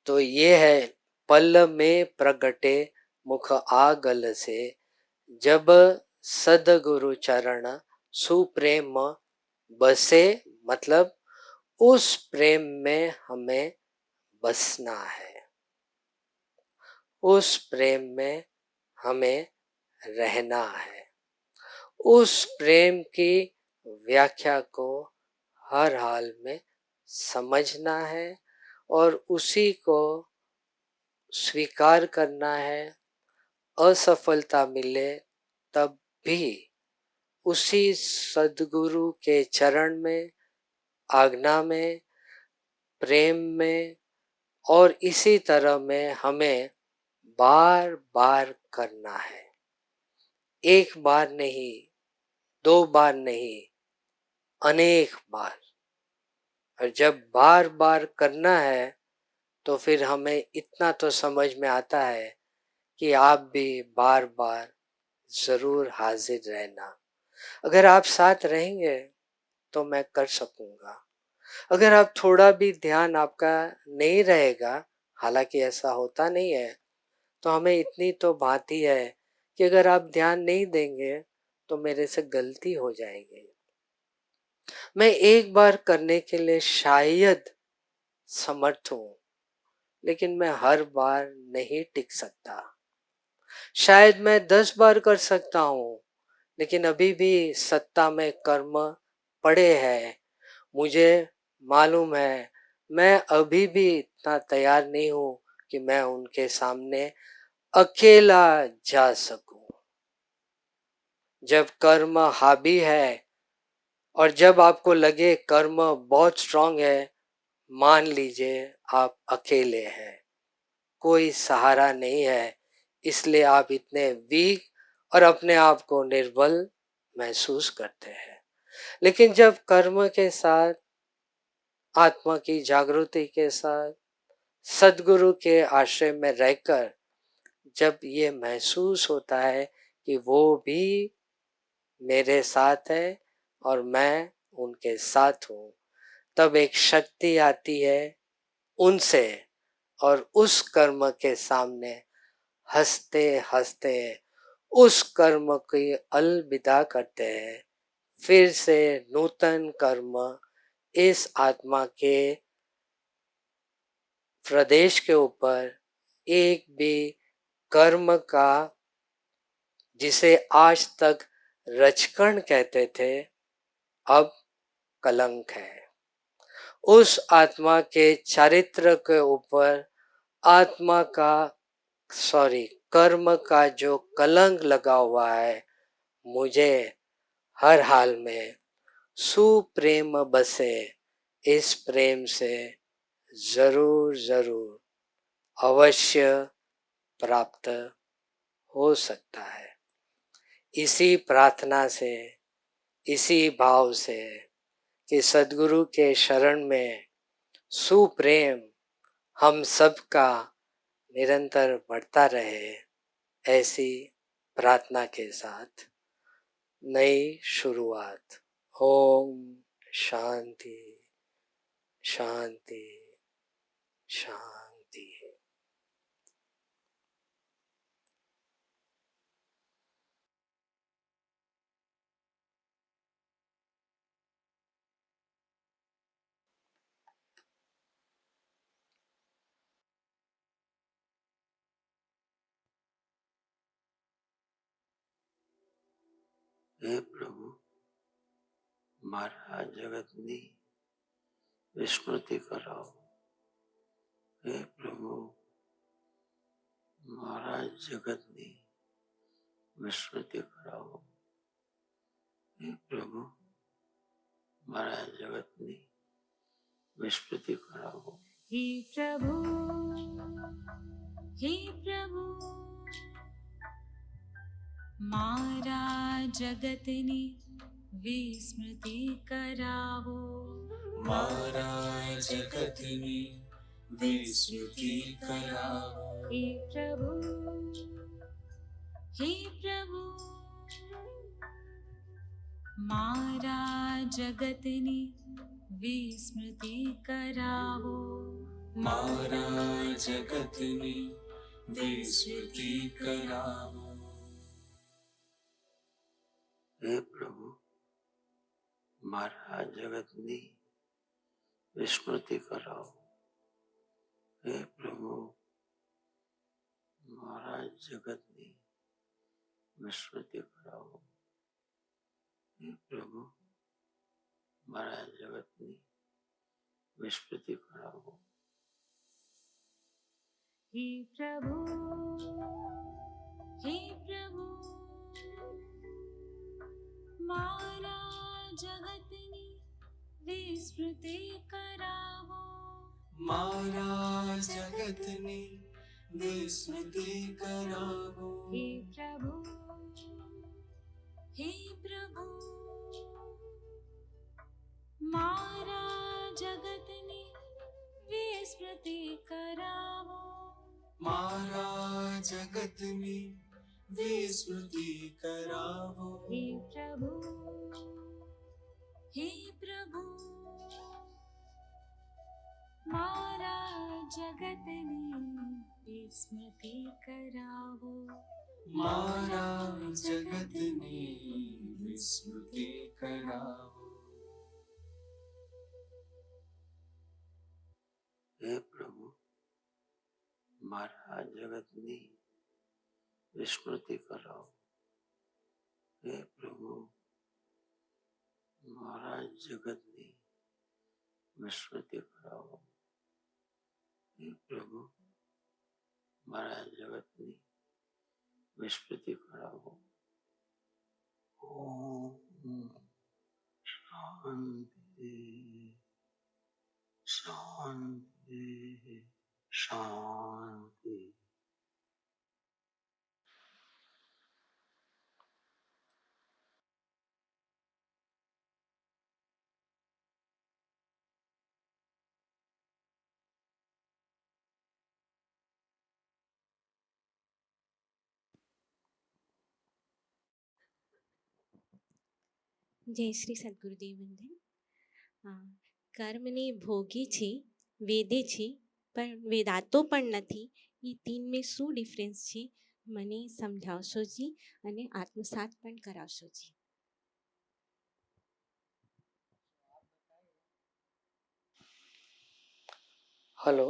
तो ये है पल में प्रगटे मुख आगल से, जब सदगुरु चरण सुप्रेम बसे, मतलब उस प्रेम में हमें बसना है, उस प्रेम में हमें रहना है, उस प्रेम की व्याख्या को हर हाल में समझना है और उसी को स्वीकार करना है। असफलता मिले तब भी उसी सद्गुरु के चरण में, आज्ञा में, प्रेम में और इसी तरह में हमें बार बार करना है। एक बार नहीं, दो बार नहीं, अनेक बार। और जब बार बार करना है तो फिर हमें इतना तो समझ में आता है कि आप भी बार बार जरूर हाजिर रहना। अगर आप साथ रहेंगे तो मैं कर सकूंगा। अगर आप थोड़ा भी ध्यान आपका नहीं रहेगा, हालांकि ऐसा होता नहीं है, तो हमें इतनी तो भांति है कि अगर आप ध्यान नहीं देंगे तो मेरे से गलती हो जाएगी। मैं एक बार करने के लिए शायद समर्थ हूं, लेकिन मैं हर बार नहीं टिक सकता। शायद मैं 10 बार कर सकता हूं, लेकिन अभी भी सत्ता में कर्म पड़े हैं। मुझे मालूम है मैं अभी भी इतना तैयार नहीं हूं कि मैं उनके सामने अकेला जा सकूं। जब कर्म हावी है और जब आपको लगे कर्म बहुत स्ट्रांग है, मान लीजिए आप अकेले हैं, कोई सहारा नहीं है, इसलिए आप इतने वीक और अपने आप को निर्बल महसूस करते हैं। लेकिन जब कर्म के साथ, आत्मा की जागृति के साथ, सद्गुरु के आश्रय में रहकर जब ये महसूस होता है कि वो भी मेरे साथ है और मैं उनके साथ हूँ, तब एक शक्ति आती है उनसे, और उस कर्म के सामने हंसते हंसते उस कर्म की अलविदा करते हैं। फिर से नूतन कर्म इस आत्मा के प्रदेश के ऊपर एक भी कर्म का, जिसे आज तक रचकण कहते थे, अब कलंक है। उस आत्मा के चारित्र के ऊपर आत्मा का कर्म का जो कलंक लगा हुआ है, मुझे हर हाल में सुप्रेम बसे, इस प्रेम से जरूर जरूर अवश्य प्राप्त हो सकता है। इसी प्रार्थना से, इसी भाव से कि सद्गुरु के शरण में सुप्रेम हम सबका निरंतर बढ़ता रहे, ऐसी प्रार्थना के साथ नई शुरुआत। ओम शांति शांति शांति। हे प्रभु, मारा जगतनी विस्मृति कराओ। हे प्रभु, मारा जगतनी विस्मृति कराओ। हे प्रभु मारा जगतनी विस्मृति कराओ। हे प्रभु, हे प्रभु, मारा जगतनी विस्मृति करावो। मारा जगतनी विस्मृति करावो। हे प्रभु, हे प्रभु, मारा जगतनी विस्मृति करावो। मारा जगतनी विस्मृति करावो। हे प्रभु मारा जगतनी विस्मृति कराओ। हे प्रभु मारा जगतनी विस्मृति कराओ। हे प्रभु मारा जगतनी विस्मृति कराओ। हे प्रभु, हे प्रभु, मारा जगतनी विस्मृति करावो। मारा जगतनी विस्मृति करावो। हे प्रभु, हे प्रभु, मारा जगतनी विस्मृति करावो। मारा जगतनी विस्मृति करावो। हे प्रभु, हे प्रभु, मारा जगतनी विस्मृति करावो। मारा जगतनी विस्मृति करावो। हे प्रभु मारा जगतनी विस्मृति कराओ। हे प्रभु मारा जगतनी विस्मृति कराओ। हे प्रभु मारा जगतनी विस्मृति कराओ। ओम शांति शांति शांति। જય શ્રી સદગુરુદેવ વંદન. કર્મને ભોગી છે, વેદે છે, પણ વેદાતો પણ નથી. એ તીનમાં શું ડિફરન્સ છે મને સમજાવશો જી અને આત્મસાત પણ કરાવશો જી. हेलो,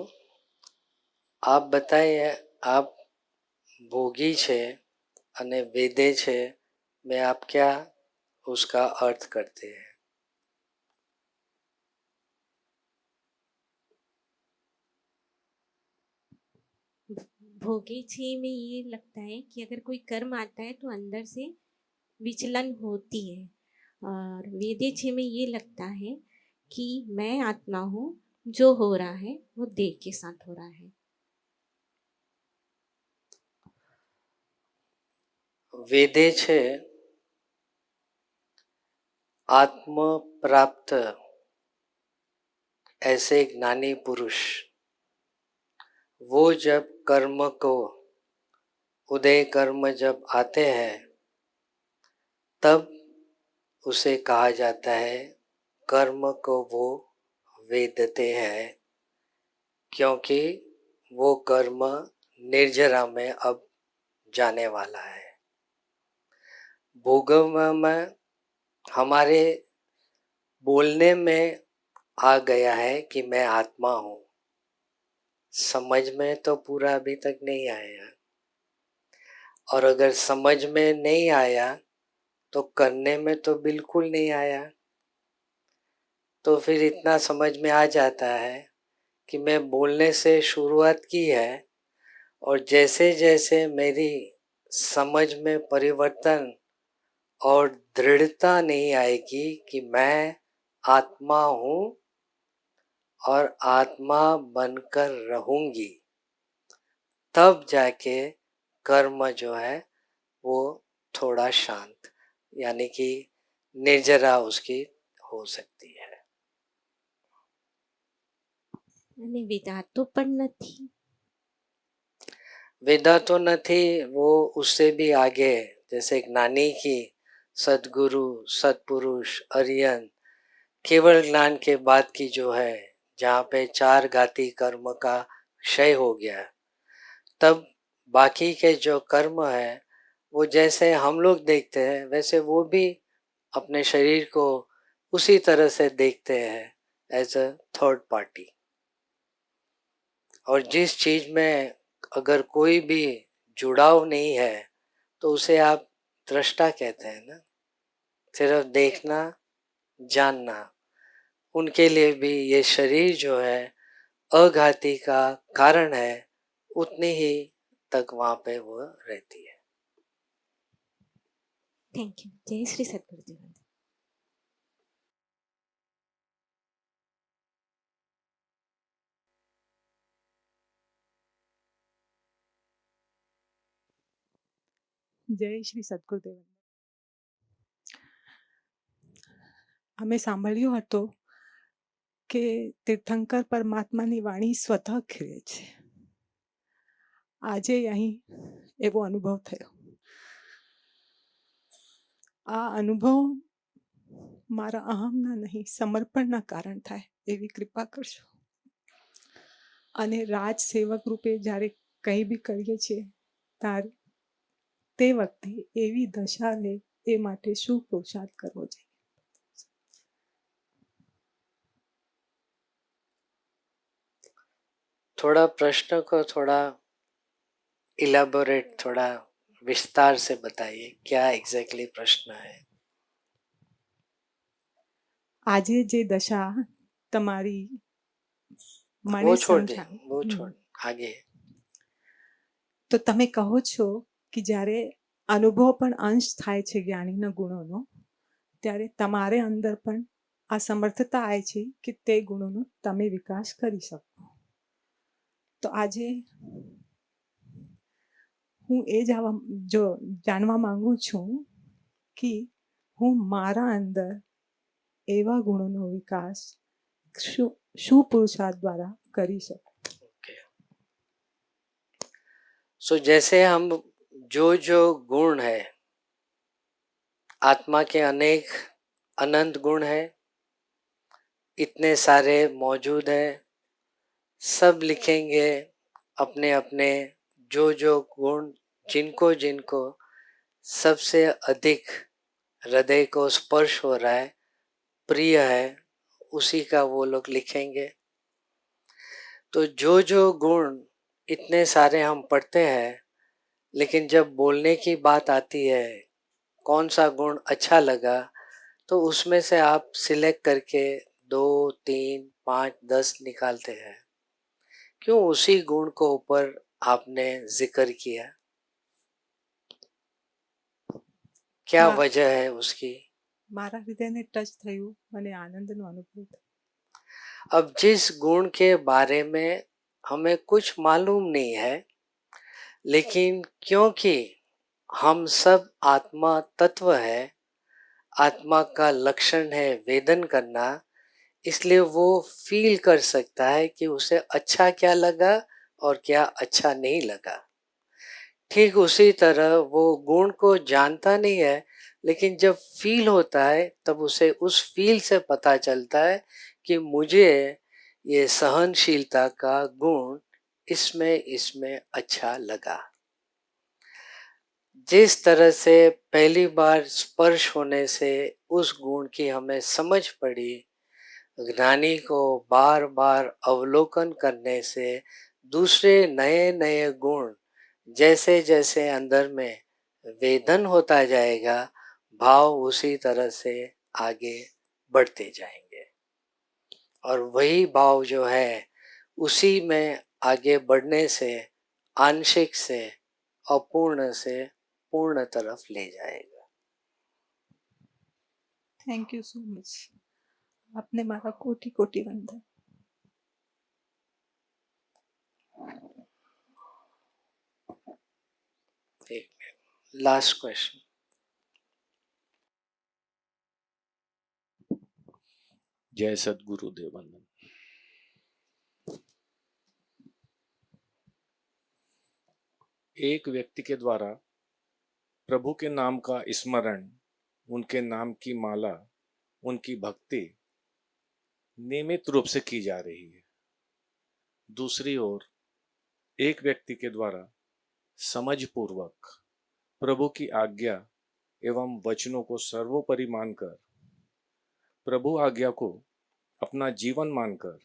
आप बताइए, आप भोगी छे अने वेदे छे में आप क्या उसका अर्थ करते हैं? भोगी छे में ये लगता है कि अगर कोई कर्म आता है तो अंदर से विचलन होती है, और वेदे छे में ये लगता है कि मैं आत्मा हूँ, जो हो रहा है वो देह के साथ हो रहा है. वेदे छे आत्म प्राप्त ऐसे ज्ञानी पुरुष, वो जब कर्म को उदय कर्म जब आते हैं तब उसे कहा जाता है कर्म को वो वेदते हैं, क्योंकि वो कर्म निर्जरा में अब जाने वाला है। भोगव में हमारे बोलने में आ गया है कि मैं आत्मा हूँ, समझ में तो पूरा अभी तक नहीं आया, और अगर समझ में नहीं आया तो करने में तो बिल्कुल नहीं आया। तो फिर इतना समझ में आ जाता है कि मैं बोलने से शुरुआत की है, और जैसे जैसे मेरी समझ में परिवर्तन और दृढ़ता नहीं आएगी कि मैं आत्मा हूँ और आत्मा बनकर रहूंगी, तब जाके कर्म जो है वो थोड़ा शांत यानी कि निर्जरा उसकी हो सकती है। અને વેદાંત તો પણ નથી. वेदा तो न थी, वो उससे भी आगे, जैसे एक नानी की सदगुरु सतपुरुष अरियन केवल ज्ञान के बाद की जो है, जहाँ पे चार घाती कर्म का क्षय हो गया, तब बाकी के जो कर्म है वो जैसे हम लोग देखते हैं वैसे वो भी अपने शरीर को उसी तरह से देखते हैं एज अ थर्ड पार्टी। और जिस चीज में अगर कोई भी जुड़ाव नहीं है तो उसे आप दृष्टा कहते हैं ना, सिर्फ देखना जानना। उनके लिए भी ये शरीर जो है अघाती का कारण है, उतनी ही तक वहां पे वो रहती है। Thank you. જય શ્રી સદગુરુદેવ. જય શ્રી સદગુરુદેવ. અમે સાંભળ્યું હતું કે તીર્થંકર પરમાત્માની વાણી સ્વતઃ ખીલે છે. આજે અહીં એવો અનુભવ થયો. આ અનુભવ મારા અહમના નહીં, સમર્પણના કારણ થાય એવી કૃપા કરશો. અને રાજ સેવક રૂપે જ્યારે કંઈ બી કરીએ છીએ ત્યારે તે વખતે એવી દશા લે એ માટે શું પુરુષાર્થ કરવો જોઈએ? थोड़ा प्रश्न को थोड़ा इलाबोरेट, थोड़ा विस्तार से बताइए, क्या एग्जैक्टली प्रश्न है? આજે જે દશા તમારી वो મને छोड़ दे, સમજાવી, वो छोड़, आगे। તો તમે કહો છો કે જ્યારે અનુભવ પણ અંશ થાય છે જ્ઞાનીના ગુણોનો, ત્યારે તમારે અંદર પણ આ સમર્થતા આવે છે કે તે ગુણોનો તમે વિકાસ કરી શકો. તો આજે હું એ જાણવા માંગુ છું કે હું મારા અંદર એવા ગુણોનો વિકાસ શું પુરુષાર્થ દ્વારા કરી શકું? सो जैसे हम जो गुण है, आत्मा के अनेक अनंत गुण है, इतने सारे मौजूद है, सब लिखेंगे अपने अपने जो गुण जिनको जिनको सबसे अधिक हृदय को स्पर्श हो रहा है, प्रिय है, उसी का वो लोग लिखेंगे। तो जो गुण इतने सारे हम पढ़ते हैं, लेकिन जब बोलने की बात आती है कौन सा गुण अच्छा लगा, तो उसमें से आप सिलेक्ट करके 2, 3, 5, 10 निकालते हैं। क्यों उसी गुण को ऊपर आपने जिक्र किया? क्या वजह है उसकी? મારા હૃદયને ટચ થયું, મને આનંદનો અનુભવ થયો. अब जिस गुण के बारे में हमें कुछ मालूम नहीं है, लेकिन क्योंकि हम सब आत्मा तत्व है, आत्मा का लक्षण है वेदन करना, इसलिए वो फील कर सकता है कि उसे अच्छा क्या लगा और क्या अच्छा नहीं लगा। ठीक उसी तरह वो गुण को जानता नहीं है, लेकिन जब फील होता है तब उसे उस फील से पता चलता है कि मुझे ये सहनशीलता का गुण इसमें अच्छा लगा। जिस तरह से पहली बार स्पर्श होने से उस गुण की हमें समझ पड़ी, ज्ञानी को बार बार अवलोकन करने से दूसरे नए नए गुण जैसे जैसे अंदर में वेदन होता जाएगा, भाव उसी तरह से आगे बढ़ते जाएंगे। और वही भाव जो है उसी में आगे बढ़ने से आंशिक से अपूर्ण से पूर्ण तरफ ले जाएगा। Thank you so much. आपने मारा कोटि कोटि वंदन। Last question. जय सद्गुरु देवानंद। एक व्यक्ति के द्वारा प्रभु के नाम का स्मरण, उनके नाम की माला, उनकी भक्ति नियमित रूप से की जा रही है। दूसरी ओर एक व्यक्ति के द्वारा समझपूर्वक प्रभु की आज्ञा एवं वचनों को सर्वोपरि मानकर, प्रभु आज्ञा को अपना जीवन मानकर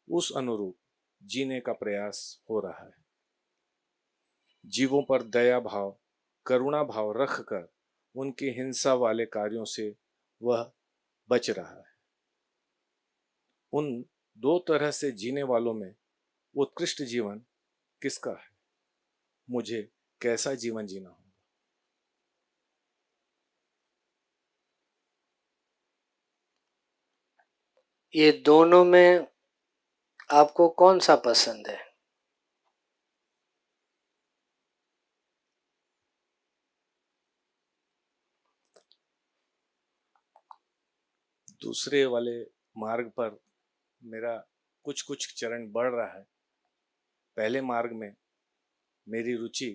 उस अनुरूप जीने का प्रयास हो रहा है। जीवों पर दया भाव, करुणा भाव रखकर उनकी हिंसा वाले कार्यों से वह बच रहा है। उन दो तरह से जीने वालों में उत्कृष्ट जीवन किसका है? मुझे कैसा जीवन जीना होगा? ये दोनों में आपको कौन सा पसंद है? दूसरे वाले मार्ग पर मेरा कुछ कुछ चरण बढ़ रहा है। पहले मार्ग में मेरी रुचि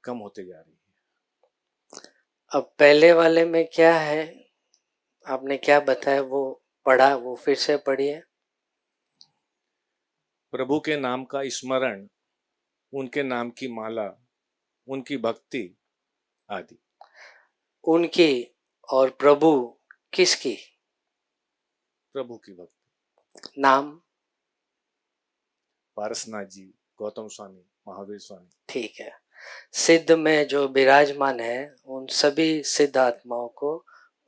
कम होते जा रही है। अब पहले वाले में क्या है, आपने क्या बताया, वो पढ़ा, वो फिर से पढ़िए। प्रभु के नाम का स्मरण, उनके नाम की माला, उनकी भक्ति आदि। उनकी और प्रभु किसकी? प्रभु की भक्ति। नाम? पारसनाथ जी, गौतम स्वामी, महावीर स्वामी। ठीक है। सिद्ध में जो विराजमान है उन सभी सिद्ध आत्माओं को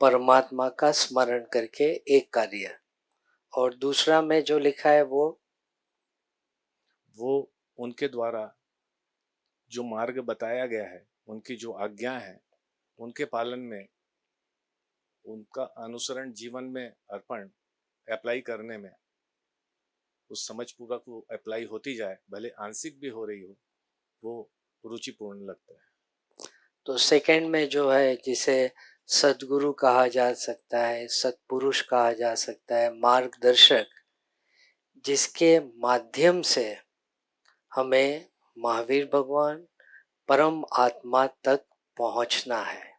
परमात्मा का स्मरण करके एक कार्य, और दूसरा में जो लिखा है वो उनके द्वारा जो मार्ग बताया गया है, उनकी जो आज्ञा है, उनके पालन में, उनका अनुसरण जीवन में अर्पण अप्लाई करने में, उस समझ पूर्वक वो अप्लाई होती जाए, भले आंशिक भी हो रही हो, वो रुचिपूर्ण लगता है। तो सेकंड में जो है, जिसे सद्गुरु कहा जा सकता है, सत्पुरुष कहा जा सकता है, मार्गदर्शक, जिसके माध्यम से हमें महावीर भगवान, परम आत्मा तक पहुंचना है।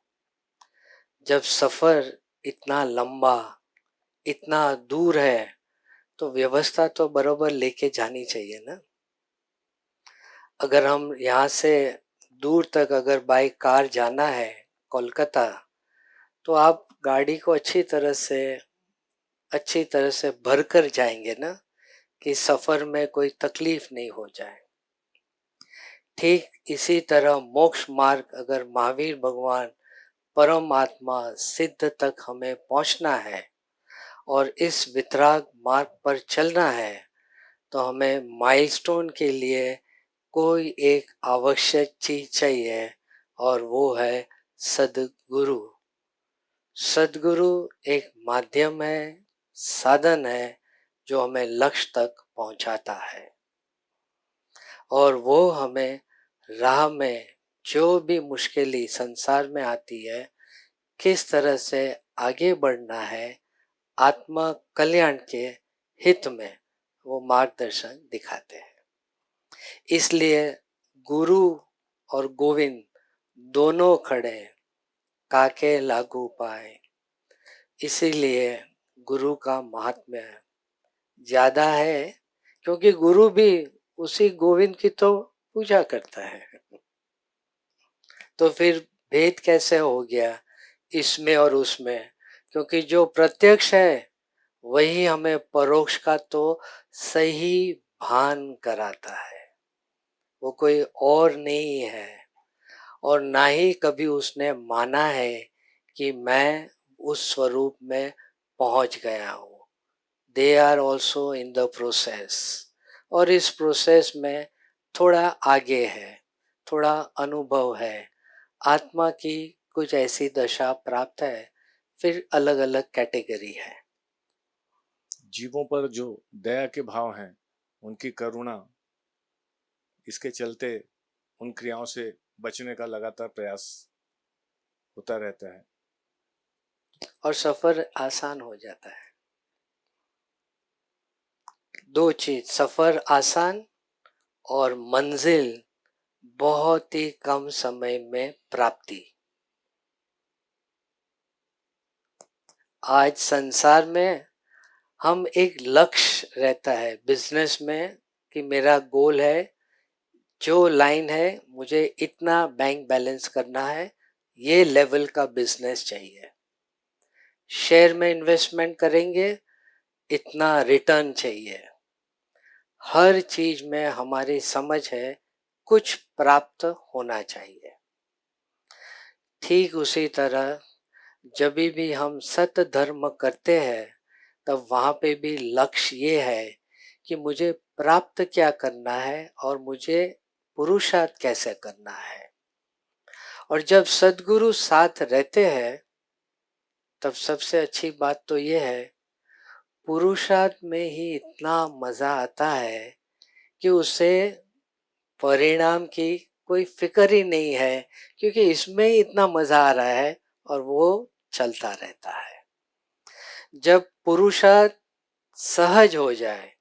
जब सफर इतना लंबा, इतना दूर है, तो व्यवस्था तो बरोबर लेके जानी चाहिए ना। अगर हम यहाँ से दूर तक अगर बाय कार जाना है कोलकाता, तो आप गाड़ी को अच्छी तरह से भरकर जाएंगे ना, कि सफर में कोई तकलीफ नहीं हो जाए। ठीक इसी तरह मोक्ष मार्ग, अगर महावीर भगवान, परम आत्मा, सिद्ध तक हमें पहुंचना है और इस वितराग मार्ग पर चलना है, तो हमें माइलस्टोन के लिए कोई एक आवश्यक चीज चाहिए, और वो है सद्गुरु। सद्गुरु एक माध्यम है, साधन है, जो हमें लक्ष्य तक पहुंचाता है, और वो हमें राह में जो भी मुश्किलें संसार में आती है, किस तरह से आगे बढ़ना है आत्मा कल्याण के हित में, वो मार्गदर्शन दिखाते हैं। इसलिए गुरु और गोविंद दोनों खड़े, काके लागू पाए। इसीलिए गुरु का महात्म्य ज्यादा है, क्योंकि गुरु भी उसी गोविंद की तो पूजा करता है। तो फिर भेद कैसे हो गया इसमें और उसमें? क्योंकि जो प्रत्यक्ष है वही हमें परोक्ष का तो सही भान कराता है, वो कोई और नहीं है, और ना ही कभी उसने माना है कि मैं उस स्वरूप में पहुंच गया हूँ। They are also in the process, और इस प्रोसेस में थोड़ा आगे है, थोड़ा अनुभव है, आत्मा की कुछ ऐसी दशा प्राप्त है, फिर अलग अलग कैटेगरी है। जीवों पर जो दया के भाव हैं, उनकी करुणा, इसके चलते उन क्रियाओं से बचने का लगातार प्रयास होता रहता है और सफर आसान हो जाता है। दो चीज, सफर आसान और मंजिल बहुत ही कम समय में प्राप्ति। आज संसार में हम एक लक्ष्य रहता है बिजनेस में कि मेरा गोल है, जो लाइन है, मुझे इतना बैंक बैलेंस करना है, ये लेवल का बिजनेस चाहिए। शेयर में इन्वेस्टमेंट करेंगे, इतना रिटर्न चाहिए। हर चीज में हमारी समझ है कुछ प्राप्त होना चाहिए। ठीक उसी तरह जब भी हम सत्य धर्म करते हैं, तब वहां पे भी लक्ष्य ये है कि मुझे प्राप्त क्या करना है और मुझे पुरुषार्थ कैसे करना है। और जब सद्गुरु साथ रहते हैं, तब सबसे अच्छी बात तो ये है, पुरुषार्थ में ही इतना मजा आता है कि उसे परिणाम की कोई फिक्र ही नहीं है, क्योंकि इसमें ही इतना मजा आ रहा है और वो चलता रहता है। जब पुरुषार्थ सहज हो जाए,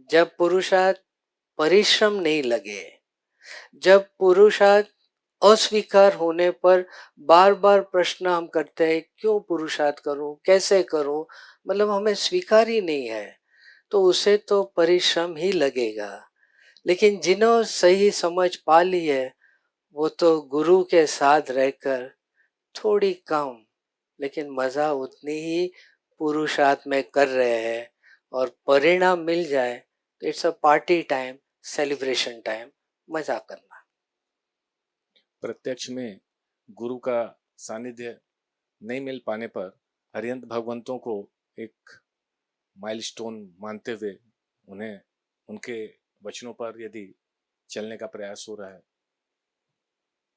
जब पुरुषार्थ परिश्रम नहीं लगे, जब पुरुषार्थ अस्वीकार होने पर बार बार प्रश्न हम करते हैं, क्यों पुरुषार्थ करूं, कैसे करूं, मतलब हमें स्वीकार ही नहीं है, तो उसे तो परिश्रम ही लगेगा। लेकिन जिन्होंने सही समझ पा ली है, वो तो गुरु के साथ रहकर थोड़ी कम लेकिन मजा उतनी ही पुरुषार्थ में कर रहे हैं, और परिणाम मिल जाए तो it's a party time, celebration time, मजा करना। प्रत्यक्ष में गुरु का सानिध्य नहीं मिल पाने पर हरियंत भगवंतों को एक माइलस्टोन मानते हुए उन्हें उनके वचनों पर यदि चलने का प्रयास हो रहा है,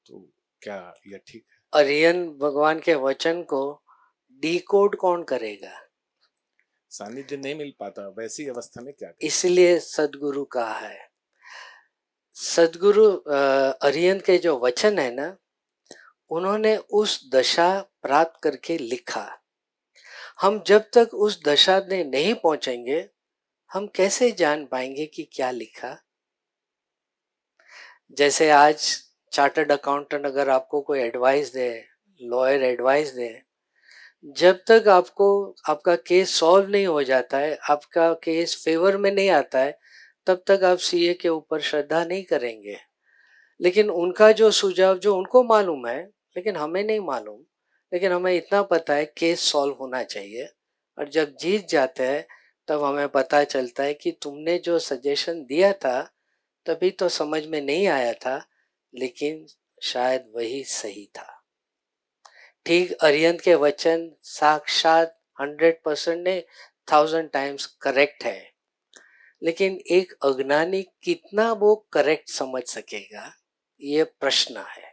तो क्या यह ठीक है? अरियन भगवान के वचन को डिकोड कौन करेगा? सानिध्य नहीं मिल पाता, वैसी अवस्था में क्या करें? इसलिए सदगुरु कहा है। सदगुरु अरियन के जो वचन है ना, उन्होंने उस दशा प्राप्त करके लिखा। हम जब तक उस दशा में नहीं पहुंचेंगे, हम कैसे जान पाएंगे कि क्या लिखा। जैसे आज चार्टर्ड अकाउंटेंट अगर आपको कोई एडवाइस दे, लॉयर एडवाइस दे, जब तक आपको आपका केस सॉल्व नहीं हो जाता है, आपका केस फेवर में नहीं आता है, तब तक आप सीए के ऊपर श्रद्धा नहीं करेंगे। लेकिन उनका जो सुझाव, जो उनको मालूम है लेकिन हमें नहीं मालूम, लेकिन हमें इतना पता है केस सॉल्व होना चाहिए, और जब जीत जाते हैं तब हमें पता चलता है कि तुमने जो सजेशन दिया था तभी तो समझ में नहीं आया था, लेकिन शायद वही सही था। ठीक अरिहंत के वचन साक्षात 100% ने 1000 टाइम्स करेक्ट है, लेकिन एक अज्ञानी कितना वो करेक्ट समझ सकेगा, ये प्रश्न है।